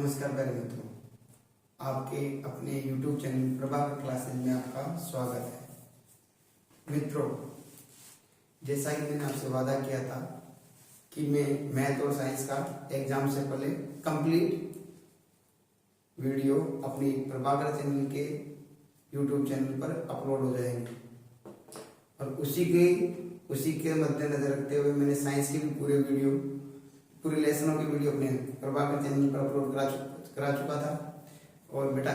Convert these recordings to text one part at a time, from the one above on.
नमस्कार प्यारे मित्रों, आपके अपने YouTube चैनल प्रभाकर क्लासेज में आपका स्वागत है। मित्रों, जैसा कि मैंने आपसे वादा किया था कि मैं मैथ और साइंस का एग्जाम से पहले कंप्लीट वीडियो अपनी प्रभाकर चैनल के YouTube चैनल पर अपलोड हो जाएंगे और उसी के मद्देनजर रखते हुए मैंने साइंस के भी पूरे लेसनों की वीडियो अपने प्रभाकर चैनल पर अपलोड करा चुका था। और बेटा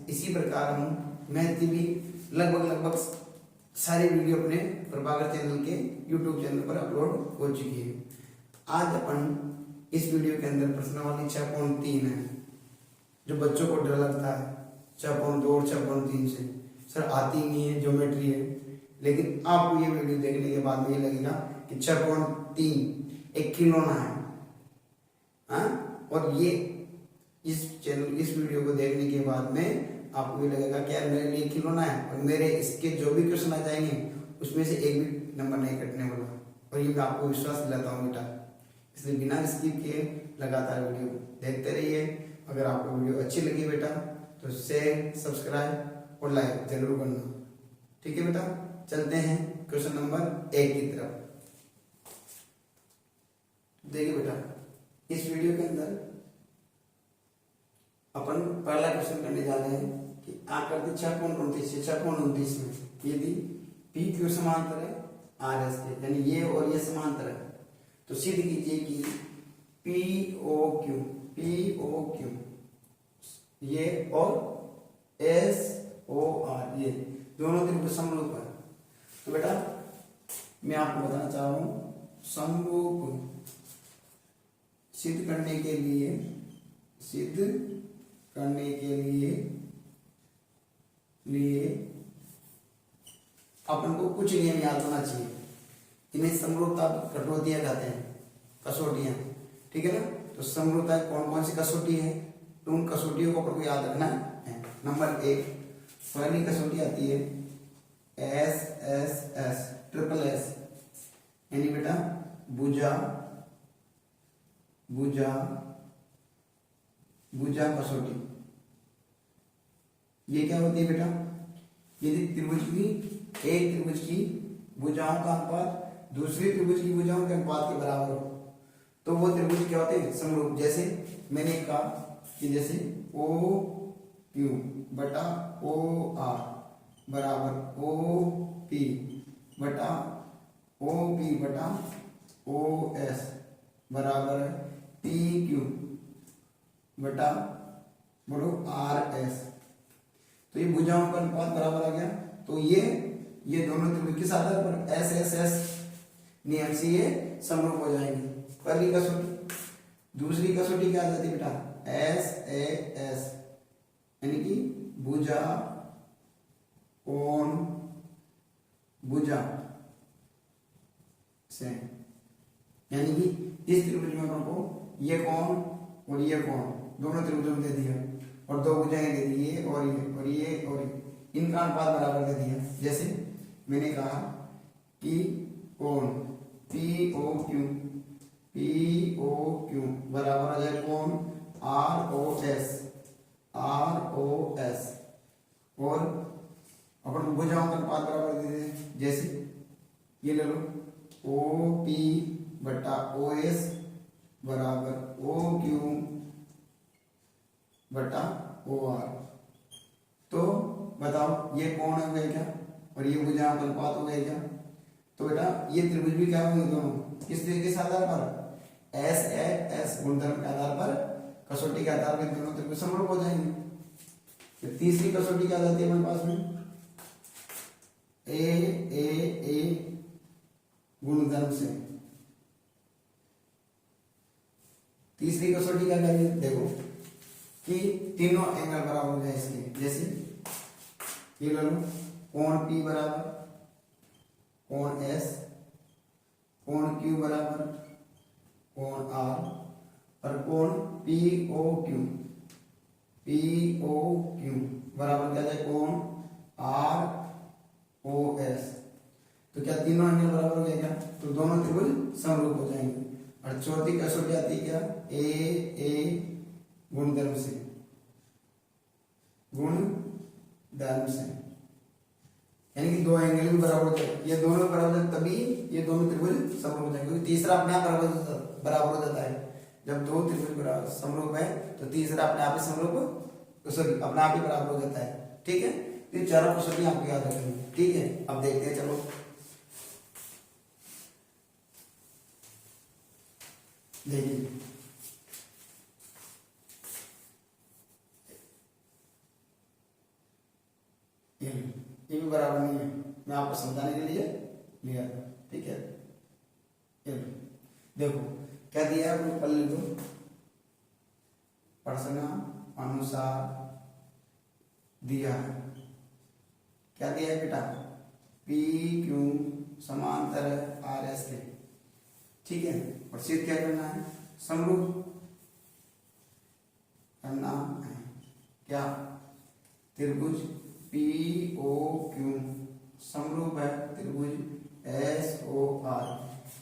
इसी प्रकार हम मैथ की भी लगभग सारी वीडियो अपने प्रभाकर चैनल के यूट्यूब चैनल पर अपलोड हो चुकी है। आज अपन इस वीडियो के अंदर प्रश्नावली 6.3 है, जो बच्चों को डर लगता है 6.2 और 6.3 से, सर आती नहीं है, ज्योमेट्री है। लेकिन आपको ये वीडियो देखने के बाद में ये लगेगा कि 6.3 एक खिलौना है। और ये इस वीडियो को देखने के बाद में आपको ये लगेगा कि यार मेरे लिए खिलौना है और मेरे इसके जो भी क्वेश्चन आ जाएंगे उसमें से एक भी नंबर नहीं कटने वाला। और ये मैं आपको विश्वास दिलाता हूँ बेटा, इसलिए बिना स्किप किए लगातार वीडियो देखते रहिए। अगर आपको वीडियो अच्छी लगी बेटा तो शेयर, सब्सक्राइब और लाइक जरूर करना, ठीक है बेटा। चलते हैं क्वेश्चन नंबर 1 की तरफ। देखिए बेटा, इस वीडियो के अंदर अपन पहला क्वेश्चन करने जा रहे हैं कि आकृति 6.29 में यदि पी क्यू समांतर है आर एस के, यानी ये और ये समांतर है, तो सिद्ध कीजिए कि पी ओ क्यू ये और एस ओ आर ये दोनों त्रिभुज समरूप है। तो बेटा मैं आपको बताना चाह रहा हूं, समरूप सिद्ध करने के लिए अपन को कुछ नियम याद होना चाहिए। इन्हें समरूपता कटौतियां कहते हैं, कसौटियां, ठीक है ना। तो समरूपता कौन कौन सी कसौटी है, तो उन कसौटियों को अपन को याद रखना है। नंबर 1 पहली कसौटी आती है S S S triple S, यानी बेटा भुजा कसौटी। ये क्या होती है बेटा, यदि एक त्रिभुज की भुजाओं का अनुपात दूसरी त्रिभुज की भुजाओं के अनुपात के बराबर हो तो वो त्रिभुज क्या होते हैं, समरूप। जैसे मैंने कहा कि जैसे ओ क्यू बटा ओ आर बराबर ओ पी बटा ओ एस बराबर पी क्यू बटा बोलो आर एस। तो ये भुजाओं का अनुपात बराबर आ गया। तो ये दोनों त्रिभुज किस आधार पर, एस एस एस नियम से ये समरूप हो जाएंगे। पहली कसौटी। दूसरी कसौटी क्या आ जाती है बेटा, एस ए एस, यानी कि भुजा कोण भुजा से, यानी कि इस त्रिभुज में अपन को ये कोण और ये कोण दोनों त्रिभुजों में दे दिया और दो भुजाएं दे दी, ये और ये, इनका अनुपात बराबर दे दिया। जैसे मैंने कहा कि कोण पी ओ क्यू बराबर आ जाए कोण आर ओ एस और अपन भुजाओं का अनुपात बराबर दे दें। जैसे ये ले लो ओ पी बटा ओ एस बराबर ओ क्यू बटा ओ आर। तो बताओ ये कोण हो गया क्या और ये भुजाओं का अनुपात हो गया क्या। तो बेटा ये त्रिभुज भी क्या होंगे दोनों किस तरीके से आधार पर, एस ए एस गुणधर्म के आधार पर, कसौटी के आधार पर दोनों त्रिभुज समरूप हो जाएंगे। फिर तीसरी कसौटी क्या जाती है हमारे पास में, ए गुणधर्म से। तीसरी कसौटी क्या करेंगे, देखो कि तीनों एंगल बराबर हो जाए इसके। जैसे ये ले लो कोण P बराबर कोण S, कोण Q बराबर कोण R और कोण POQ बराबर क्या जाए कोण ROS। तो क्या तीनों एंगल बराबर हो गया क्या, तो दोनों त्रिभुज समरूप हो जाएंगे। और चौथी कसौटी आती है क्या, ए गुणधर्म से, गुणधर्म से, यानी कि दो एंगल भी बराबर होते हैं, ये दोनों बराबर होते हैं, तभी ये दोनों त्रिभुज समरूप होते हैं, क्योंकि तीसरा अपने आप बराबर हो जाता है। जब दो त्रिभुज समरूप है तो तीसरा अपने आप ही समरूप, सॉरी अपने आप ही बराबर हो जाता है। ठीक है, ये चारों क्वेश्चन आपको याद रखेंगे। ठीक है, अब देखते हैं, चलो देखिए, ये भी बराबर नहीं है, मैं आपको समझाने के लिए लिया था। ठीक है, ये देखो क्या दिया है, अपने पढ़ लो, प्रश्न अनुसार दिया है। क्या दिया है बेटा, पी क्यू समांतर आर एस के। ठीक है, और सिर्फ क्या करना है, समरूप करना है। क्या, त्रिभुज पी ओ क्यू समरूप है त्रिभुज एस ओ आर,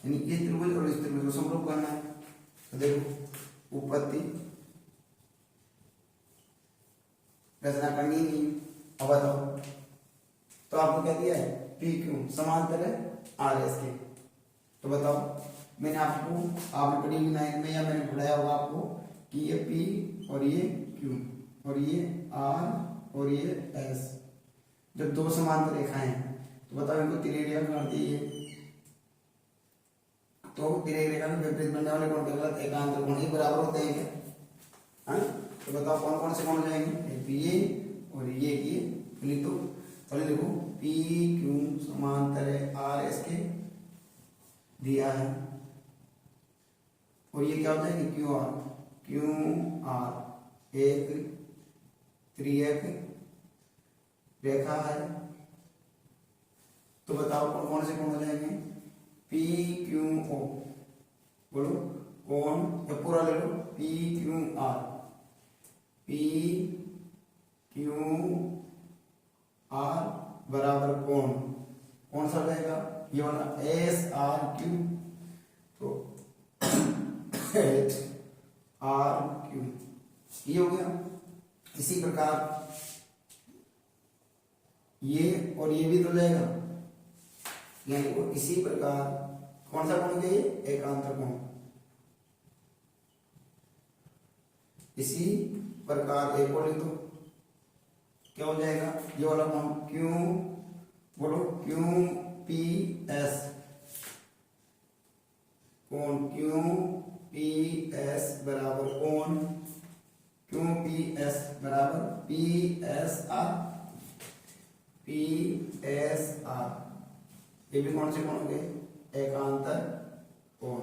यानी इस त्रिभुज और इस त्रिभुज को समरूप करना है। तो देखो उपपत्ति रचना करनी नहीं, अब बताओ, तो आपको क्या दिया है, पी क्यू समांतर है आर एस के। तो बताओ, मैंने आपको, आपने पढ़ी 9 में या मैंने पढ़ाया होगा आपको कि ये पी और ये क्यू और ये आर और ये एस, जब दो समांतर रेखाएं हैं तो बताओ इनको तिर्यक रेखा बनाती है। तो तिर्यक रेखा में विपरीत बनने वाले कोण के गलत एकांतर कोण ही बराबर होते हैं क्या? हाँ, तो बताओ कौन कौन से कोण हो जाएंगे, ये और ये लिख दो। चलो देखो, पी क्यू समांतर है आर एस के दिया है, और ये क्या होता है कि क्यू आर एक त्रियक रेखा है। तो बताओ कौन कौन से कोण हो जाएंगे, पी क्यू ओ, बोलो कोण, या पूरा ले लो, P Q R, P Q R बराबर कोण, कौन सा रहेगा, ये वाला एस आर क्यू, तो एच आर क्यू, ये हो गया। इसी प्रकार ये और ये भी तो जाएगा, यानी वो इसी प्रकार कौन सा कोण हो गया, ये एकांतर कोण। इसी प्रकार एक और लिख दो, क्या हो जाएगा, ये वाला कोण क्यू, बोलो क्यू पी एस, कोण क्यू पी एस बराबर कोण क्यू पी एस बराबर P S R, P S R, ये भी कौन से कोण हो गए, एकांतर कोण।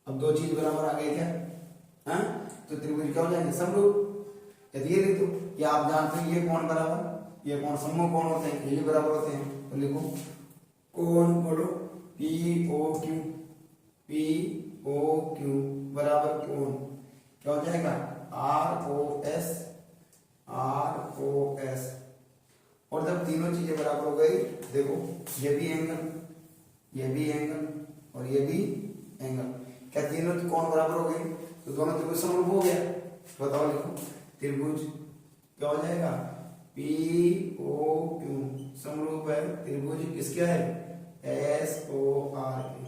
अब दो चीज बराबर आ गई क्या, हाँ, तो त्रिभुज क्या हो जाएंगे, समरूप। यदि ये लिख दो, या आप जानते हो ये कोण बराबर ये कोण समूह कोण होते हैं, ये भी बराबर होते हैं, तो लिखो कोण, बोलो P O Q, P O Q बराबर कोण क्या हो जाएगा, R O S, R O S. और जब तीनों चीजें बराबर हो गई, देखो ये भी एंगल, ये भी एंगल और ये भी एंगल, क्या तीनों कोण बराबर हो गए, तो दोनों त्रिभुज समरूप हो गया। बताओ, लिखो त्रिभुज क्या हो जाएगा, पी ओ क्यू समरूप है त्रिभुज किसके है, एस ओ आर के,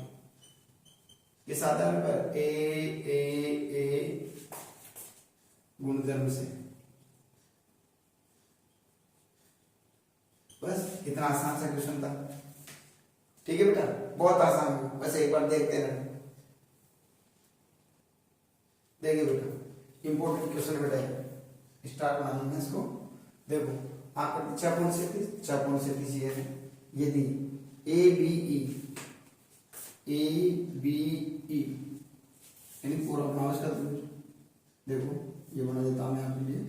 किस आधार पर, ए गुणधर्म से। बस इतना आसान सा क्वेश्चन था। ठीक है बेटा, बहुत आसान है, बस एक बार देखते रहना। देखिए बेटा, इंपॉर्टेंट क्वेश्चन बेटा है, स्टार्ट बनाना इसको। देखो आपका 6.37 ये है, यदि ए बी ई यानी पूरा बनाओ इसका त्रिभुज। देखो ये बना देता हूं मैं आपके लिए,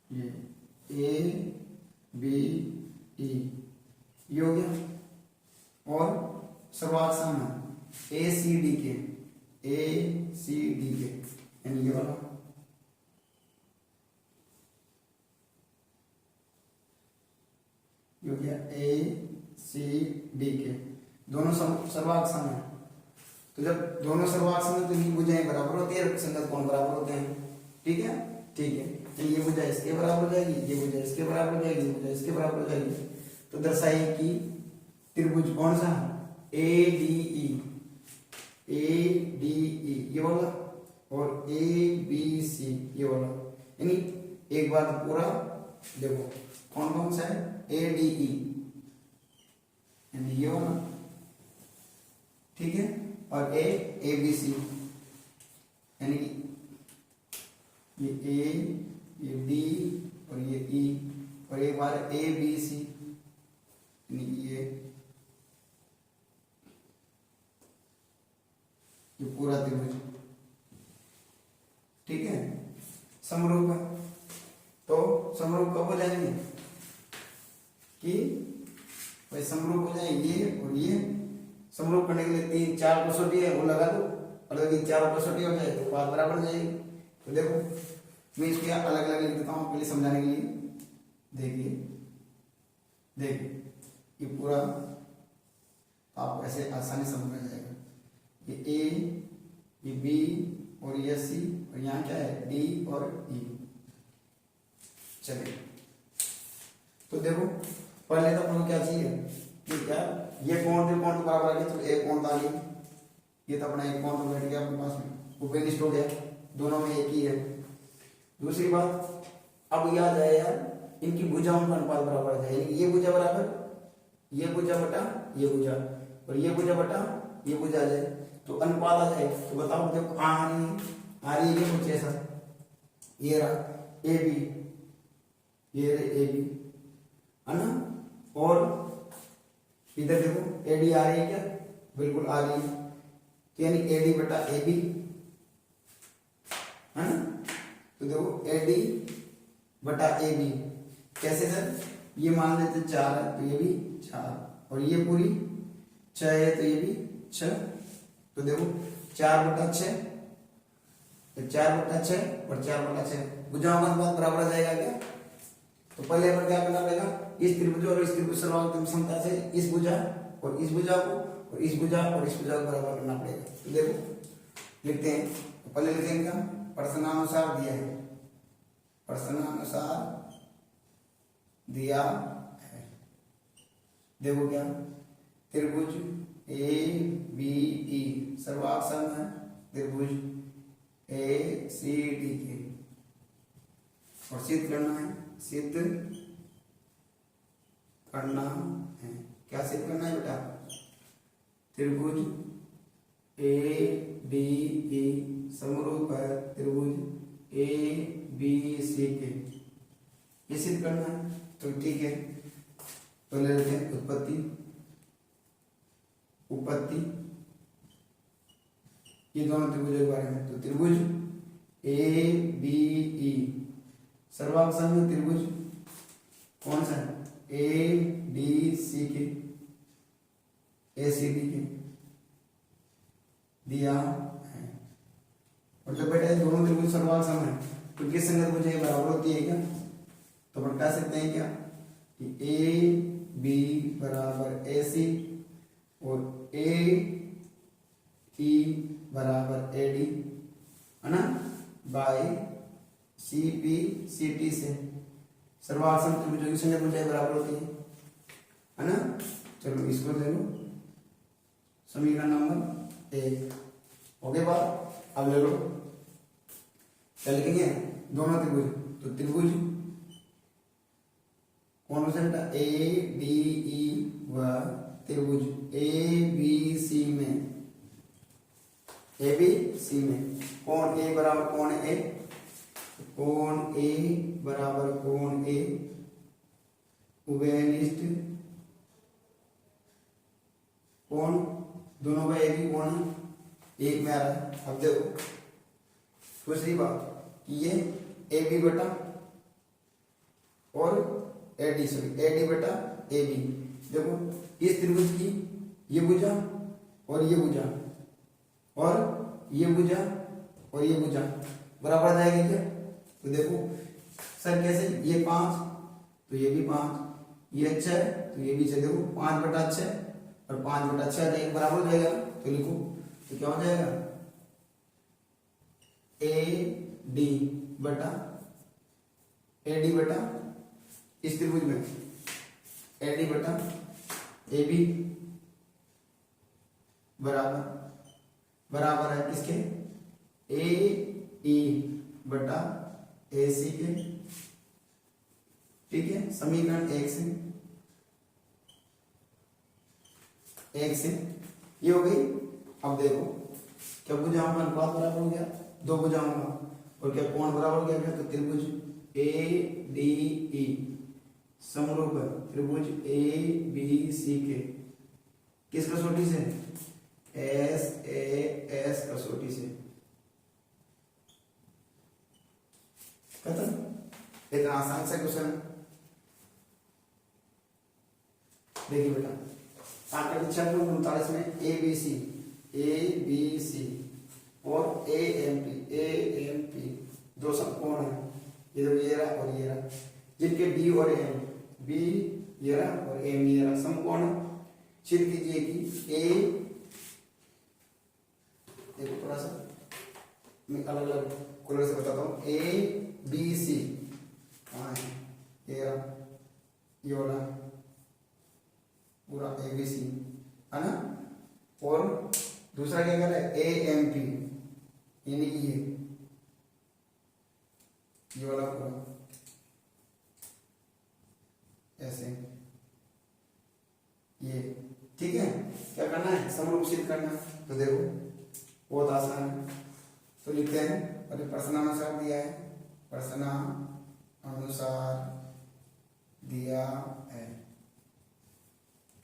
ये ए बी ई, ये हो गया। और सर्वात सामने ए सी डी के, यानी ये वाला, ये हो गया ए सी डी के। दोनों सर्वांग सम है, तो जब दोनों सर्वांग सम है तो ये भुजाएं बराबर होती है, संगत कोण बराबर होते हैं। ठीक है, ठीक है। तो ये भुजा इसके बराबर हो जाएगी, ये भुजा इसके बराबर हो जाएगी, ये भुजा इसके बराबर हो जाएगी। तो दर्शाइए कि त्रिभुज कौन सा, ए डी ई ये वाला और ए बी सी ये वाला, यानी एक बार पूरा देखो कौन कौन सा है, ए डी ई यानी ये वाला, ठीक है, और ए बी सी यानी ये ए, ये डी और ये ई, और एक बार ए बी सी यानी ये पूरा त्रिभुज। ठीक है, समरूप है। तो समरूप कब हो जाएंगे कि भाई समरूप हो जाए ये और ये, समरूप करने के लिए 3-4 कसौटी है वो लगा दो, और अगर 4 कसौटी हो जाए तो बात बराबर हो जाएगी। तो देखो मैं इसको अलग अलग लिख देता हूँ पहले समझाने के लिए। देखिए ये पूरा आप ऐसे आसानी समझ में जाएगा, ये ए, ये बी और ये सी, और यहाँ क्या है डी और ई। चलिए तो देखो पहले तो अपन को क्या चाहिए कि क्या ये कोण थे, कोण तो बराबर आ गया, तो एक कोण था ये तो अपना एक कोण तो बैठ गया अपने पास में, वो बेनिस्ट हो गया, दोनों में एक ही है। दूसरी बात अब याद आया यार, इनकी भुजाओं का अनुपात बराबर आ जाए, ये भुजा बराबर ये भुजा बटा ये भुजा, और ये भुजा बटा ये भुजा आ जाए तो अनुपात आ जाए। तो बताओ देखो आ रही है कुछ ऐसा, ये रहा ए बी, ये ए बी है ना, और इधर देखो ए डी आ रही है क्या, बिल्कुल आ रही है, तो यानी ए डी बटा ए बी है ना। तो देखो ए डी बटा ए बी कैसे सर, ये मान लेते 4 है तो ये भी 4, और ये पूरी 6 है तो ये भी 6, तो देखो 4/6, 4/6 और 4/6 भुजाओं का अनुपात बराबर आ जाएगा क्या। तो पहले अपन क्या करना पड़ेगा, इस त्रिभुज और इस त्रिभुज सर्वांग समता से इस भुजा और इस भुजा को और इस भुजा और इस भुजा को बराबर करना पड़ेगा। तो देखो लिखते हैं, तो पहले लिखेंगे क्या, प्रश्नानुसार दिया है, प्रश्नानुसार दिया है। देखो क्या, त्रिभुज ए बी ई सर्वांग सम है त्रिभुज ए सी डी के, और सिद्ध करना है, सिद्ध करना है, क्या सिद्ध करना है बेटा, त्रिभुज ए डी ई समरूप है त्रिभुज ए बी सी के, ये सिद्ध करना है। तो ठीक है, तो ले लेते हैं उत्पत्ति ये दोनों त्रिभुजों के बारे में। तो त्रिभुज ए बी ई सर्वांग सम त्रिभुज कौन सा है, ए डी सी के, ए सी डी के दिया है। और जब बेटा दोनों त्रिभुज सर्वांग सम है तो किस संगत भुजा बराबर होती है क्या, तो अपन कह सकते हैं क्या कि ए बी बराबर ए सी और ए ई बराबर ए डी है ना, by C P C T से सर्वांग सम त्रिभुजों की संगत भुजाएं बराबर होती है ना। चलो इसको ले लो समीकरण नंबर 1 हो गया बात। अब ले लो क्या लिखेंगे, दोनों त्रिभुज, तो त्रिभुज कौन सा बेटा, ए डी ई व त्रिभुज ए बी सी में, ए बी सी में कोण ए बराबर कोण ए, कोण ए बराबर कोण ए उभयनिष्ठ कोण, दोनों का एक ही कोण है, एक में आ रहा है। अब देखो दूसरी बात, ये ए बी बटा और A D, sorry A D बटा ए बी, देखो इस त्रिभुज की ये भुजा और ये भुजा और ये भुजा और ये भुजा बराबर आ जाएगी क्या। तो देखो सर कैसे, ये 5 तो ये भी 5, ये 6 तो ये भी 6, देखो 5/6 और 5/6 एक बराबर हो जाएगा, तो लिखो तो क्या हो जाएगा AD बटा इस त्रिभुज में AD बटा AB बराबर है किसके AE बटा AC के। ठीक है, समीकरण 1 से ये हो गई। अब देखो क्या भुजाओं का अनुपात बराबर हो गया, 2 भुजाओं का, और क्या कोण बराबर हो गया क्या, तो त्रिभुज ADE समरूप है त्रिभुज ABC के किस कसौटी से, SAS कसौटी से। खत्म, इतना आसान सा क्वेश्चन। देखिए बेटा, आंकड़ा 39 में ABC और AMP दो समकोण है, ये रहा और ये रहा, जिनके B और M, B ये रहा और M ये रहा, समकोण सिद्ध कीजिए कि देखो थोड़ा सा मैं अलग अलग कलर से बताता हूँ। ABC कहाँ है, ये रहा, ये वाला पूरा ABC है ना, और दूसरा क्या कर रहा है AMP, यानी कि ये वाला पूरा ऐसे ये। ठीक है, क्या करना है, समरूप सिद्ध करना। तो देखो बहुत आसान है, तो लिखते हैं, और प्रश्नानुसार दिया है, प्रश्नानुसार दिया है,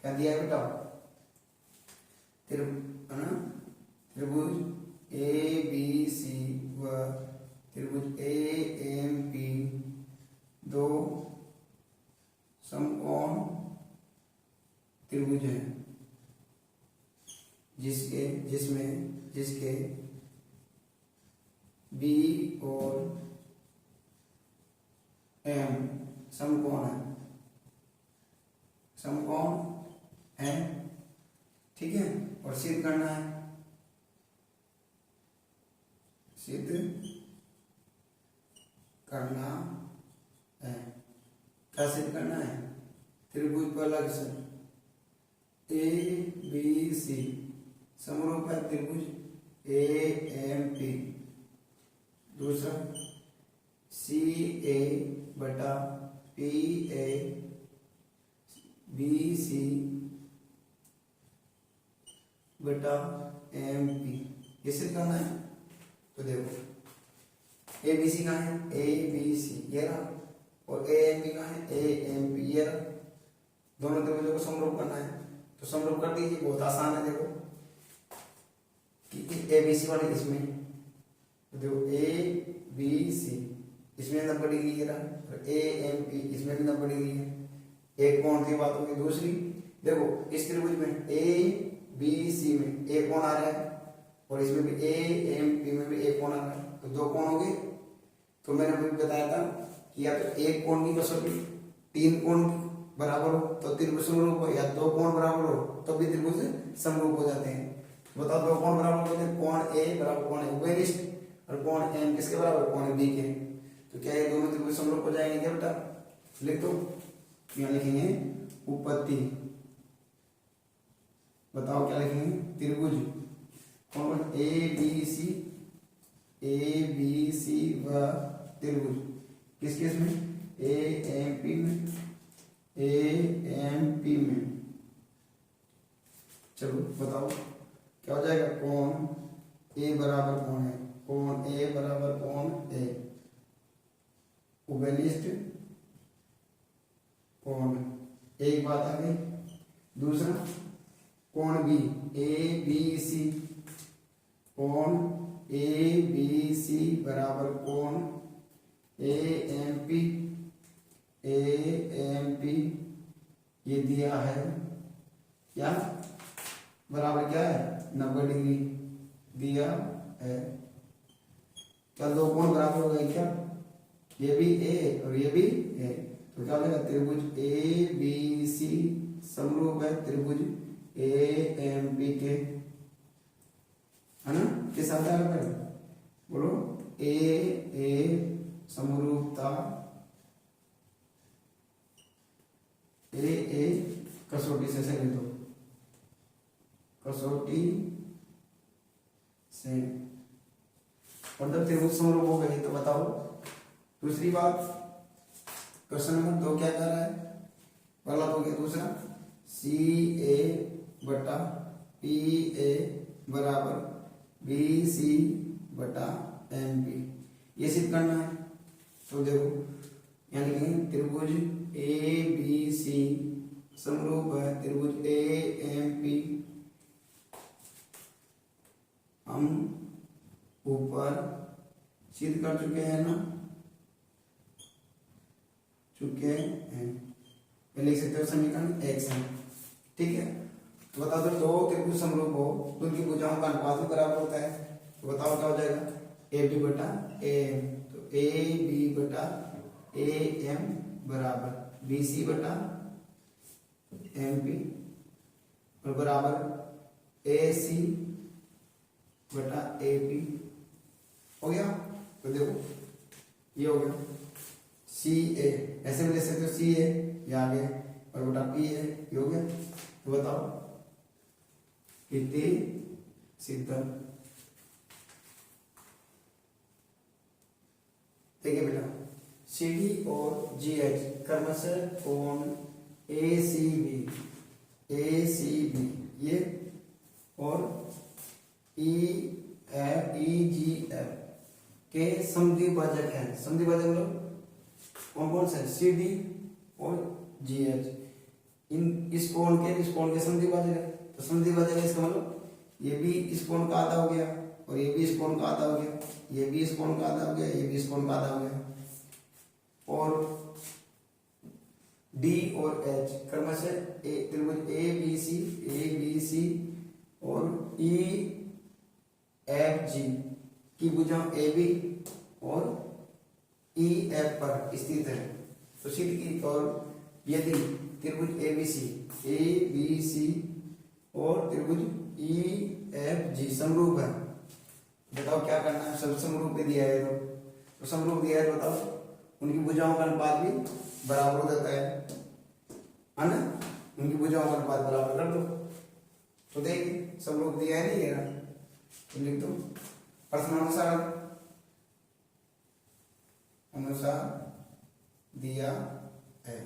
क्या दिया है बेटा, त्रिभुज ABC व त्रिभुज AMP दो समकोण त्रिभुज हैं, जिसके B और M समकोण है। ठीक है, और सिद्ध करना है, क्या सिद्ध करना है, त्रिभुज पर अलग से ABC समरूप है त्रिभुज AMP, दूसरा CA बटा PA BC बटा MP, ये सिद्ध करना है। तो देखो ABC कहाँ है, ABC ये रहा, और AMP कहाँ है, AMP ये रहा, दोनों त्रिभुजों को समरूप करना है। तो समरूप कर दीजिए, बहुत आसान है। देखो कि ABC वाले इसमें, तो देखो ABC इसमें 90 डिग्री ये रहा, और AMP इसमें भी 90 डिग्री है, एक कोण की बात होगी। दूसरी देखो इस त्रिभुज में ABC में एक कोण आ रहा है, और इसमें भी AMP में भी एक कोण आ रहा है, तो दो कोण हो गए। तो मैंने अभी बताया था कि या तो एक कोण की कसौटी 3 कोण बराबर हो तो त्रिभुज समरूप हो, या 2 कोण बराबर हो तो भी त्रिभुज समरूप हो जाते हैं। बताओ 2 कोण बराबर होते हैं, कोण A बराबर कोण उभयनिष्ठ, और कोण M किसके बराबर, कोण B के। तो क्या ये दोनों त्रिभुज समरूप हो जाएंगे क्या बेटा, लिख दो। यहाँ लिखेंगे उपपत्ति, बताओ क्या लिखेंगे, त्रिभुज कौन ABC व त्रिभुज किस किस में, AMP में। चलो बताओ क्या हो जाएगा, कोण A बराबर कोण है, कोण A बराबर कोण A, उभयनिष्ठ कोण, एक बात आ गई। दूसरा कोण B ABC, कोण ABC बराबर कोण AMP ये दिया है क्या, बराबर क्या है 90 डिग्री दिया है। क्या दो कोण बराबर हो गए क्या, ये भी A और ये भी A, तो क्या हो जाएगा त्रिभुज ABC समरूप है त्रिभुज AMP के, है ना, के साथ आ रहा है, बोलो ए समरूपता, ए कसौटी से लिख दो, कसौटी से, और जब त्रिभुज समरूप हो गई तो बताओ। दूसरी बात, क्वेश्चन नंबर 2 क्या कर रहा है, पहला तो गया, दूसरा CA बटा PA बराबर BC बटा MP, ये सिद्ध करना है। तो देखो, यानी कि त्रिभुज ABC समरूप है त्रिभुज AMP, हम ऊपर सिद्ध कर चुके हैं ना, चुके हैं, लिख सकते हो समीकरण x है, ठीक है। तो बता दो, दो त्रिभुज समरूप हो तो उनकी भुजाओं का अनुपात भी बराबर होता है, तो बताओ क्या हो जाएगा, AB बटा AM, तो AB बटा AM बराबर BC बटा MP और बराबर AC बटा AP, हो गया। तो देखो ये हो गया CA, ऐसे भी ले सकते हो CA, ये आ गया, और बटा PA, ये हो गया। तो बताओ कितनी सिद्ध, देखिए बेटा, CD और GH क्रमशः कोण ACB ये और EGF के समद्विभाजक हैं। समद्विभाजक मतलब कौन कौन से, CD और GH, इस कोण के समद्विभाजक है। तो समद्विभाजक है, इसका मतलब ये भी इस कोण का आधा हो गया, और ये भी इस कोण का आधा हो गया, ये भी इस कोण का आधा हो गया, ये भी इस कोण का आधा हो गया। और D और H क्रमशः त्रिभुज ABC और EFG की भुजा AB और EF पर स्थित है। तो सिद्ध की, और यदि त्रिभुज ABC और त्रिभुज EFG समरूप है, बताओ क्या करना है। सब समरूप दिया है, तो समरूप दिया है, बताओ उनकी भुजाओं का अनुपात भी बराबर हो जाता है ना, उनकी भुजाओं का अनुपात बराबर कर दो। तो देखिए समरूप दिया है, नहीं है, तो लिख दो प्रश्नानुसार दिया है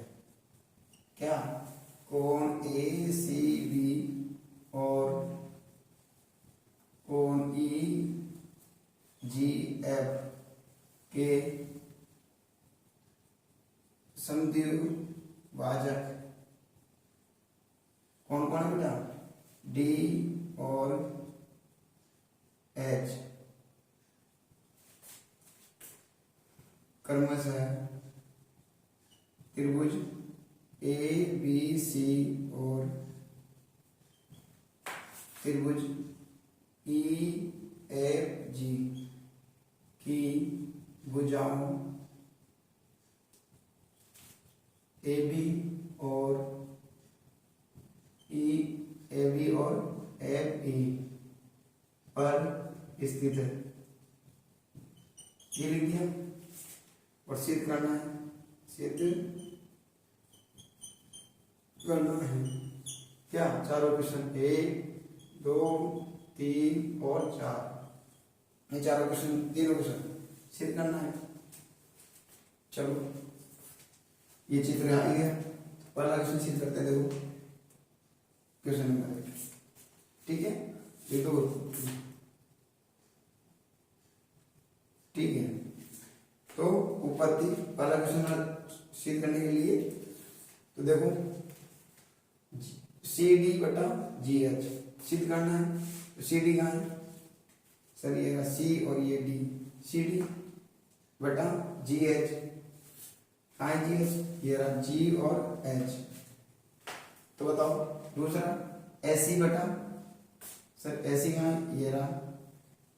क्या, कोण ACB और कोण EGF के समद्विभाजक कौन कौन है बेटा, D और H क्रमशः त्रिभुज ABC और त्रिभुज EFG की भुजाओं AB और EAB और FE पर स्थित है, ये लिख दिया। और सिद्ध करना है, सिद्ध करना है क्या, चारों क्वेश्चन 1, 2, 3 और 4, ये चारों क्वेश्चन, तीनों क्वेश्चन सिद्ध करना है। चलो ये चित्र आ गया, पहला क्वेश्चन सिद्ध करते हैं। देखो क्वेश्चन नंबर 1, ठीक है, ये दो, ठीक है। तो उपपत्ति पहला क्वेश्चन सिद्ध करने के लिए, तो देखो CD बटा GH सिद्ध करना है। तो CD कहाँ है सर, ये C और ये D, CD बटा GH कहाँ है GH, ये रहा G और H। तो बताओ दूसरा AC बटा, सर AC कहाँ है, ये रहा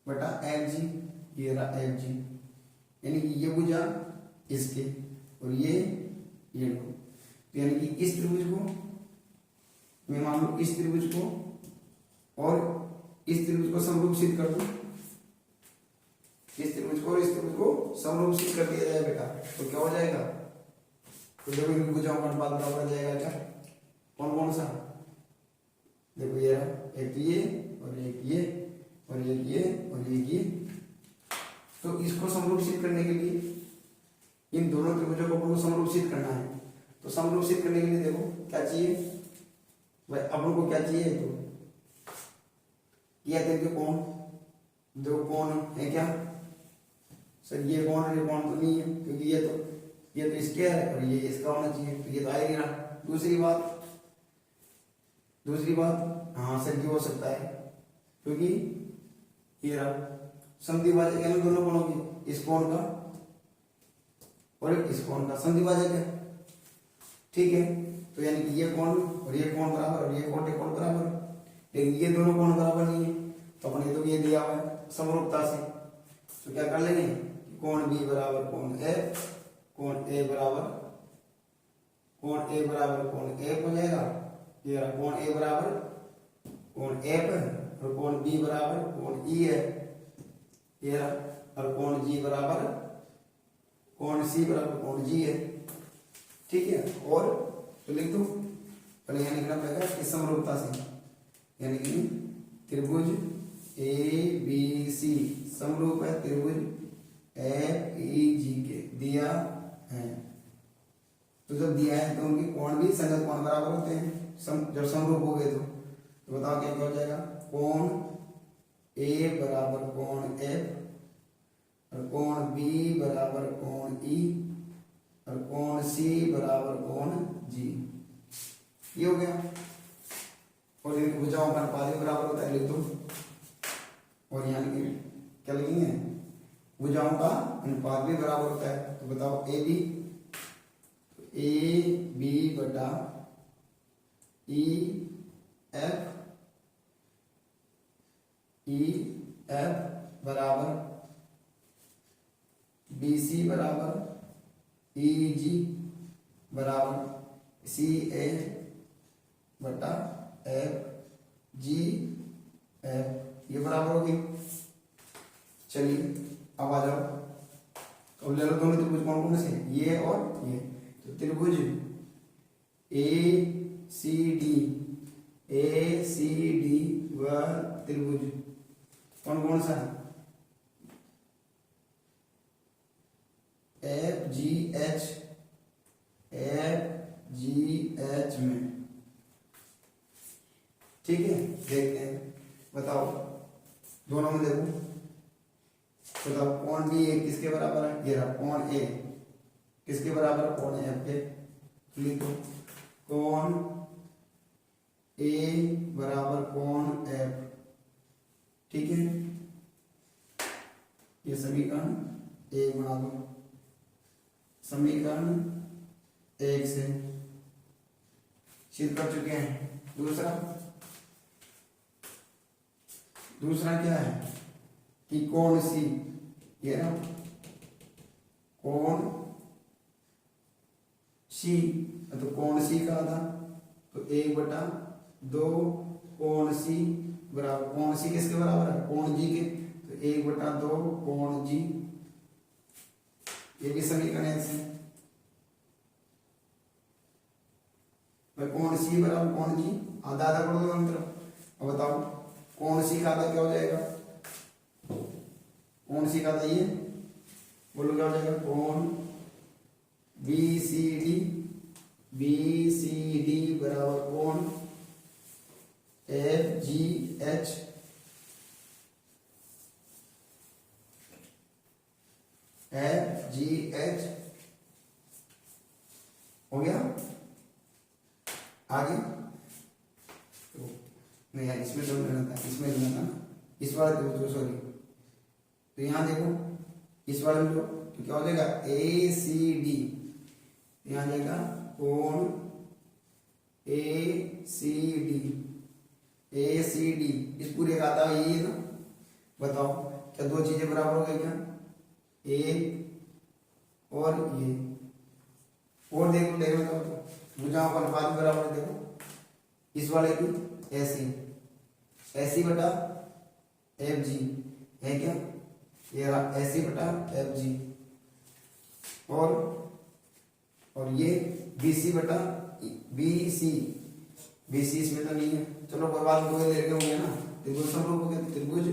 बटा FG, ये रहा FG, यानी कि ये भुजा इसके और ये लो, तो यानी कि इस त्रिभुज को मैं मान लो इस त्रिभुज को और इस त्रिभुज को समरूपसित कर दूं, इस त्रिभुज को और इस त्रिभुज को समरूपसित कर दिया जाए बेटा, तो क्या हो जाएगा? तो देखो इन भुजाओं का अनुपात बराबर आ जाएगा क्या? कौन कौन सा? देखो ये रहा, एक ये और एक ये और एक ये और एक ये। तो इसको समरूपसित करने के लिए इन दोनों त्रिभुजों को अपन को समरूपसित करना है। तो समरूपसित करने के लिए देखो क्या चाहिए भाई, अपन को क्या चाहिए? तो ये देखो कौन, दो कौन है क्या सर? ये कौन है, ये कौन तो नहीं है, क्योंकि ये तो इसके है और ये इसका होना चाहिए, तो ये तो आएगी ना। दूसरी बात हाँ सर, ये हो सकता है क्योंकि ये रहा समद्विभाजक है ना दोनों कोणों की, इस कोण का और इस कोण का समद्विभाजक है, ठीक है। तो यानी कि ये कोण और ये कोण बराबर और ये कोण बराबर, लेकिन ये दोनों कोण बराबर नहीं है, तो अपने तो ये दिया हुआ है समरूपता से, तो क्या कर लेंगे? कोण बी बराबर कोण एफ, कोण ए बराबर कोण एफ हो जाएगा। ये रहा कोण ए बराबर कोण एफ और कोण बी बराबर कोण ई है, ये रहा, और कोण जी बराबर कोण सी बराबर कोण जी है, ठीक है। और तो लिख दो, पहले यहाँ लिखना पड़ेगा इस समरूपता से, यानी कि त्रिभुज ए बी सी समरूप है त्रिभुज एफ ई जी के, दिया है। तो जब दिया है तो उनके कोण भी संगत कोण बराबर होते हैं, जब समरूप हो गए तो बताओ क्या हो जाएगा? कोण ए बराबर कोण एफ और कोण बी बराबर कोण ई और कोण सी बराबर कोण जी, ये हो गया। और इनकी भुजाओं का अनुपात भी बराबर होता है, लिख दो। और यहाँ क्या लिखेंगे? भुजाओं का अनुपात भी बराबर होता है, तो बताओ ए बी बटा ई एफ बराबर बी सी बराबर ई जी बराबर सी ए बटा एफ जी एफ, ये बराबर होगी। चलिए अब आ जाओ, तो ले लो दोनों त्रिभुज कौन कौन से? ये और ये। तो त्रिभुज ए सी डी व त्रिभुज कौन कौन सा है? एफ जी एच में, ठीक है। देखते हैं, बताओ दोनों में देखो, बताओ कोण बी ए किसके बराबर है? ये रहा कोण ए किसके बराबर है? कोण एफ के। लिखो कोण ए बराबर कोण एफ, ठीक है। ये समीकरण एक बना दो, समीकरण एक से सिद्ध कर चुके हैं। दूसरा क्या है कि कोण सी, ये ना कोण सी, तो कोण सी का था तो 1/2 कोण सी बराबर, कोण सी किसके बराबर है? कोण जी के, तो 1/2 कोण जी, ये भी समीकरण है। कोण सी बराबर कोण जी, आधा आधा कर दो दोनों तरफ। अब बताओ कोण सी का आधा क्या हो जाएगा? कोण सी का आधा ये बोलो क्या हो जाएगा? कोण बी सी डी बराबर कोण एफ जी एच हो गया। आगे तो नहीं यार, इसमें तो लेना था, इसमें लेना था ना, इस वाले तो सॉरी। तो यहाँ देखो इस वाले में जो तो क्या हो जाएगा? ए सी डी, यहाँ जाएगा कोण ए सी डी, इस पूरे का आता है ये ना। बताओ क्या दो चीजें बराबर हो गई क्या? एक और ये, और देखो ले तो भुजाओं का अनुपात बराबर है। देखो इस वाले की ऐसी, ऐसी बटा एफ जी है क्या, ये रहा ऐसी बटा एफ जी, और ये बी सी बटा बी सी, बी सी इसमें तो नहीं है, चलो कोई बात नहीं, दो लेके होंगे ना, त्रिभुज समरूप हो गया, त्रिभुज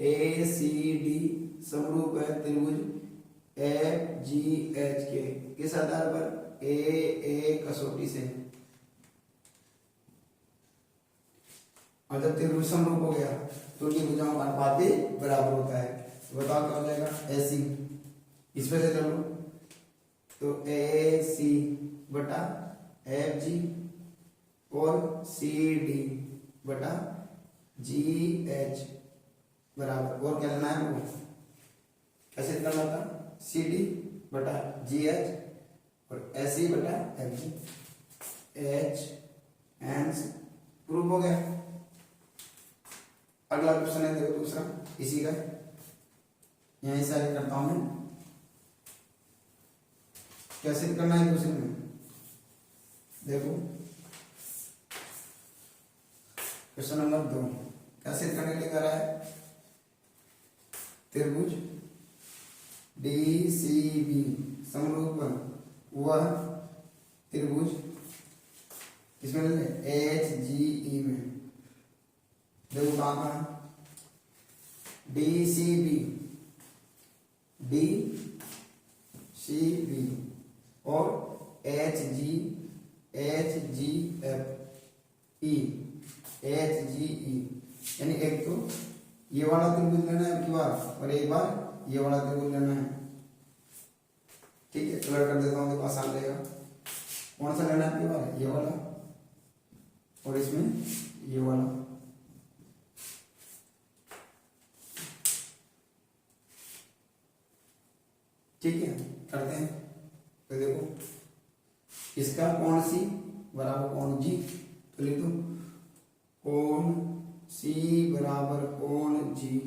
ए सी डी समरूप है त्रिभुज एफ जी एच के, किस आधार पर, ए कसौटी से। और जब त्रिभुज समरूप हो गया तो उनकी भुजाओं का अनुपात भी बराबर होता है, तो बताओ क्या हो जाएगा, ऐसी, इसमें से चलो तो ए सी बटा एफ जी और सी डी बटा जी एच बराबर, और क्या लेना है वो, कैसे करना था, सी डी बटा जी एच और एस सी बटा F G, H and prove हो गया। अगला क्वेश्चन है देखो दूसरा इसी का, यहीं से आगे करता हूं मैं, कैसे करना है दूसरे में, देखो क्वेश्चन नंबर 2 कैसे करने के लिए कर रहा है, त्रिभुज डी सी बी समरूप वह त्रिभुज इसमें एच जी ई में, देखो कहाँ डी सी बी और H G F E, H G E, यानी एक तो ये वाला त्रिभुज लेना है एक बार और एक बार ये वाला त्रिभुज लेना है, ठीक है, कलर कर देता हूँ, देखो आसान रहेगा। कौन सा लेना है एक बार, ये वाला और इसमें ये वाला, ठीक है, करते हैं। तो देखो इसका कोण सी बराबर कोण जी, तो लिख दो कोण सी बराबर कोण जी,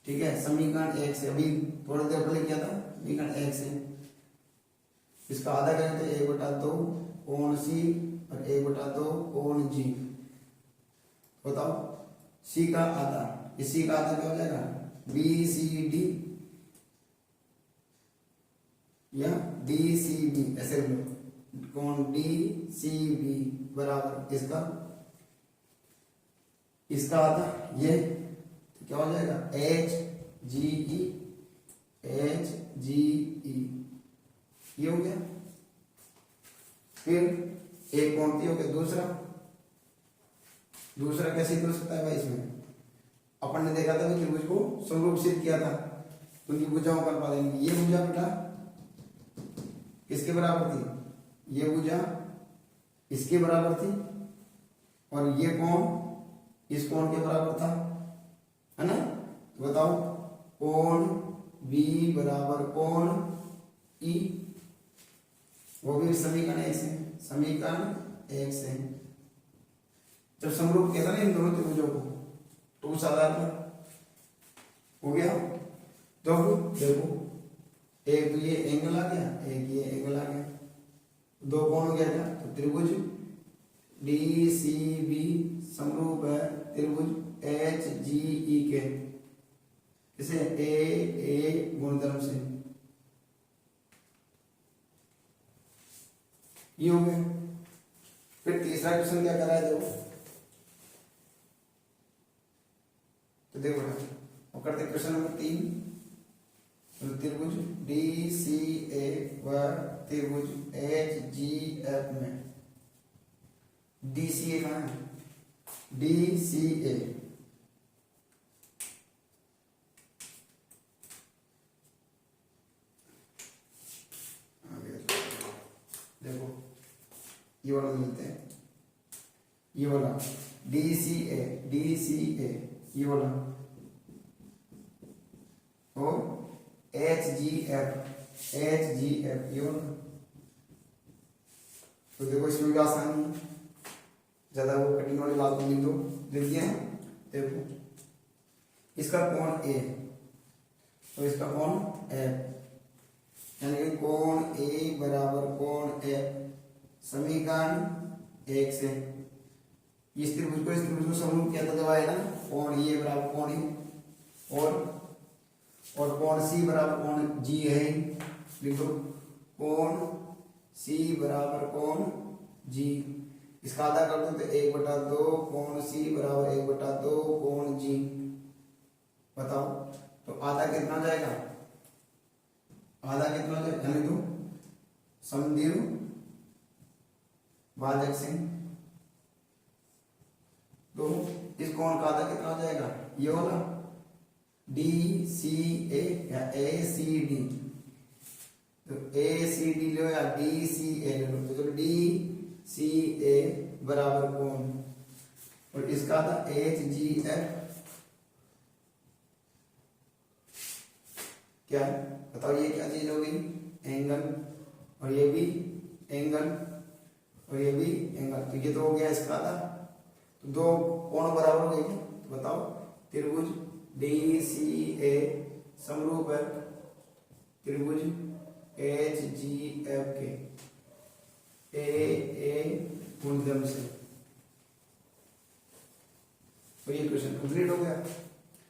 ठीक है, समीकरण 1 से, अभी थोड़ी देर पहले किया था, समीकरण 1 से इसका आधा करें तो 1/2 कोण सी और 1/2 कोण जी, बताओ सी का आधा, इसी का आधा क्या हो जाएगा, बी सी डी या डी सी बी, ऐसे लो कोण डी सी बी बराबर इसका आधा ये, तो क्या हो जाएगा, एच जी ई, ये हो गया। फिर एक कोण हो गया, दूसरा कैसे हो सकता है भाई, इसमें अपन ने देखा था कि त्रिभुज को समरूप सिद्ध किया था, तो उनकी भुजाओं का अनुपात लेंगे, ये भुजा बेटा किसके बराबर थी, ये भुजा इसके बराबर थी और ये कोण इस कोण के बराबर था, है ना, तो बताओ कोण बी बराबर कोण ई, वो भी समीकरण 1 से, समीकरण 1 से जब समरूप किया था ना इन दोनों त्रिभुजों को, तो उस आधार पर हो गया। तो देखो एक तो ये एंगल आ गया, एक ये एंगल आ गया, दो कोण हो गया क्या, तो त्रिभुज डी सी बी समरूप है त्रिभुज एच जी ई के, इसे ए गुणधर्म से, ये हो गया। फिर तीसरा क्वेश्चन क्या करा है, तो देखो और करते क्वेश्चन नंबर 3, त्रिभुज डी सी ए व त्रिभुज एच जी एफ में, डी सी ए कहाँ है, डी सी ए, देखो ये वाला मिलते हैं, ये वाला डी सी ए ये वाला और एच जी एफ ये वाला, तो देखो इसमें भी आसानी है, ज्यादा वो कठिन वाली बात नहीं, तो देखिए देखो इसका कोण ए और इसका कोण एफ, यानी कि कोण ए बराबर कोण एफ, समीकरण 1 से इस त्रिभुज को समरूप किया था जब आएगा ना, कोण ये बराबर कोण ए और कोण सी बराबर कोण जी है, लिखो कोण सी बराबर कोण जी। इसका आधा कर दो तो 1/2 कोण सी बराबर 1/2 कोण जी। बताओ तो आधा कितना जाएगा, आधा कितना जाएगा, यानी तो समद्विबाहु भाजक से। तो इस कोण का आधा कितना जाएगा, ये वाला डी सी ए या ए सी डी, तो ए सी डी लो या डी सी ए लो, तो चलो डी सी ए बराबर कोण, और इसका था एच जी एफ क्या है, बताओ ये क्या चीज होगी, एंगल, और ये भी एंगल और ये भी एंगल, तो ये तो हो गया इसका था। तो दो कोण बराबर हो गए, तो बताओ त्रिभुज डी सी ए समरूप है त्रिभुज एच जी एफ के ए गुणधर्म से। तो ये क्वेश्चन कंप्लीट हो गया,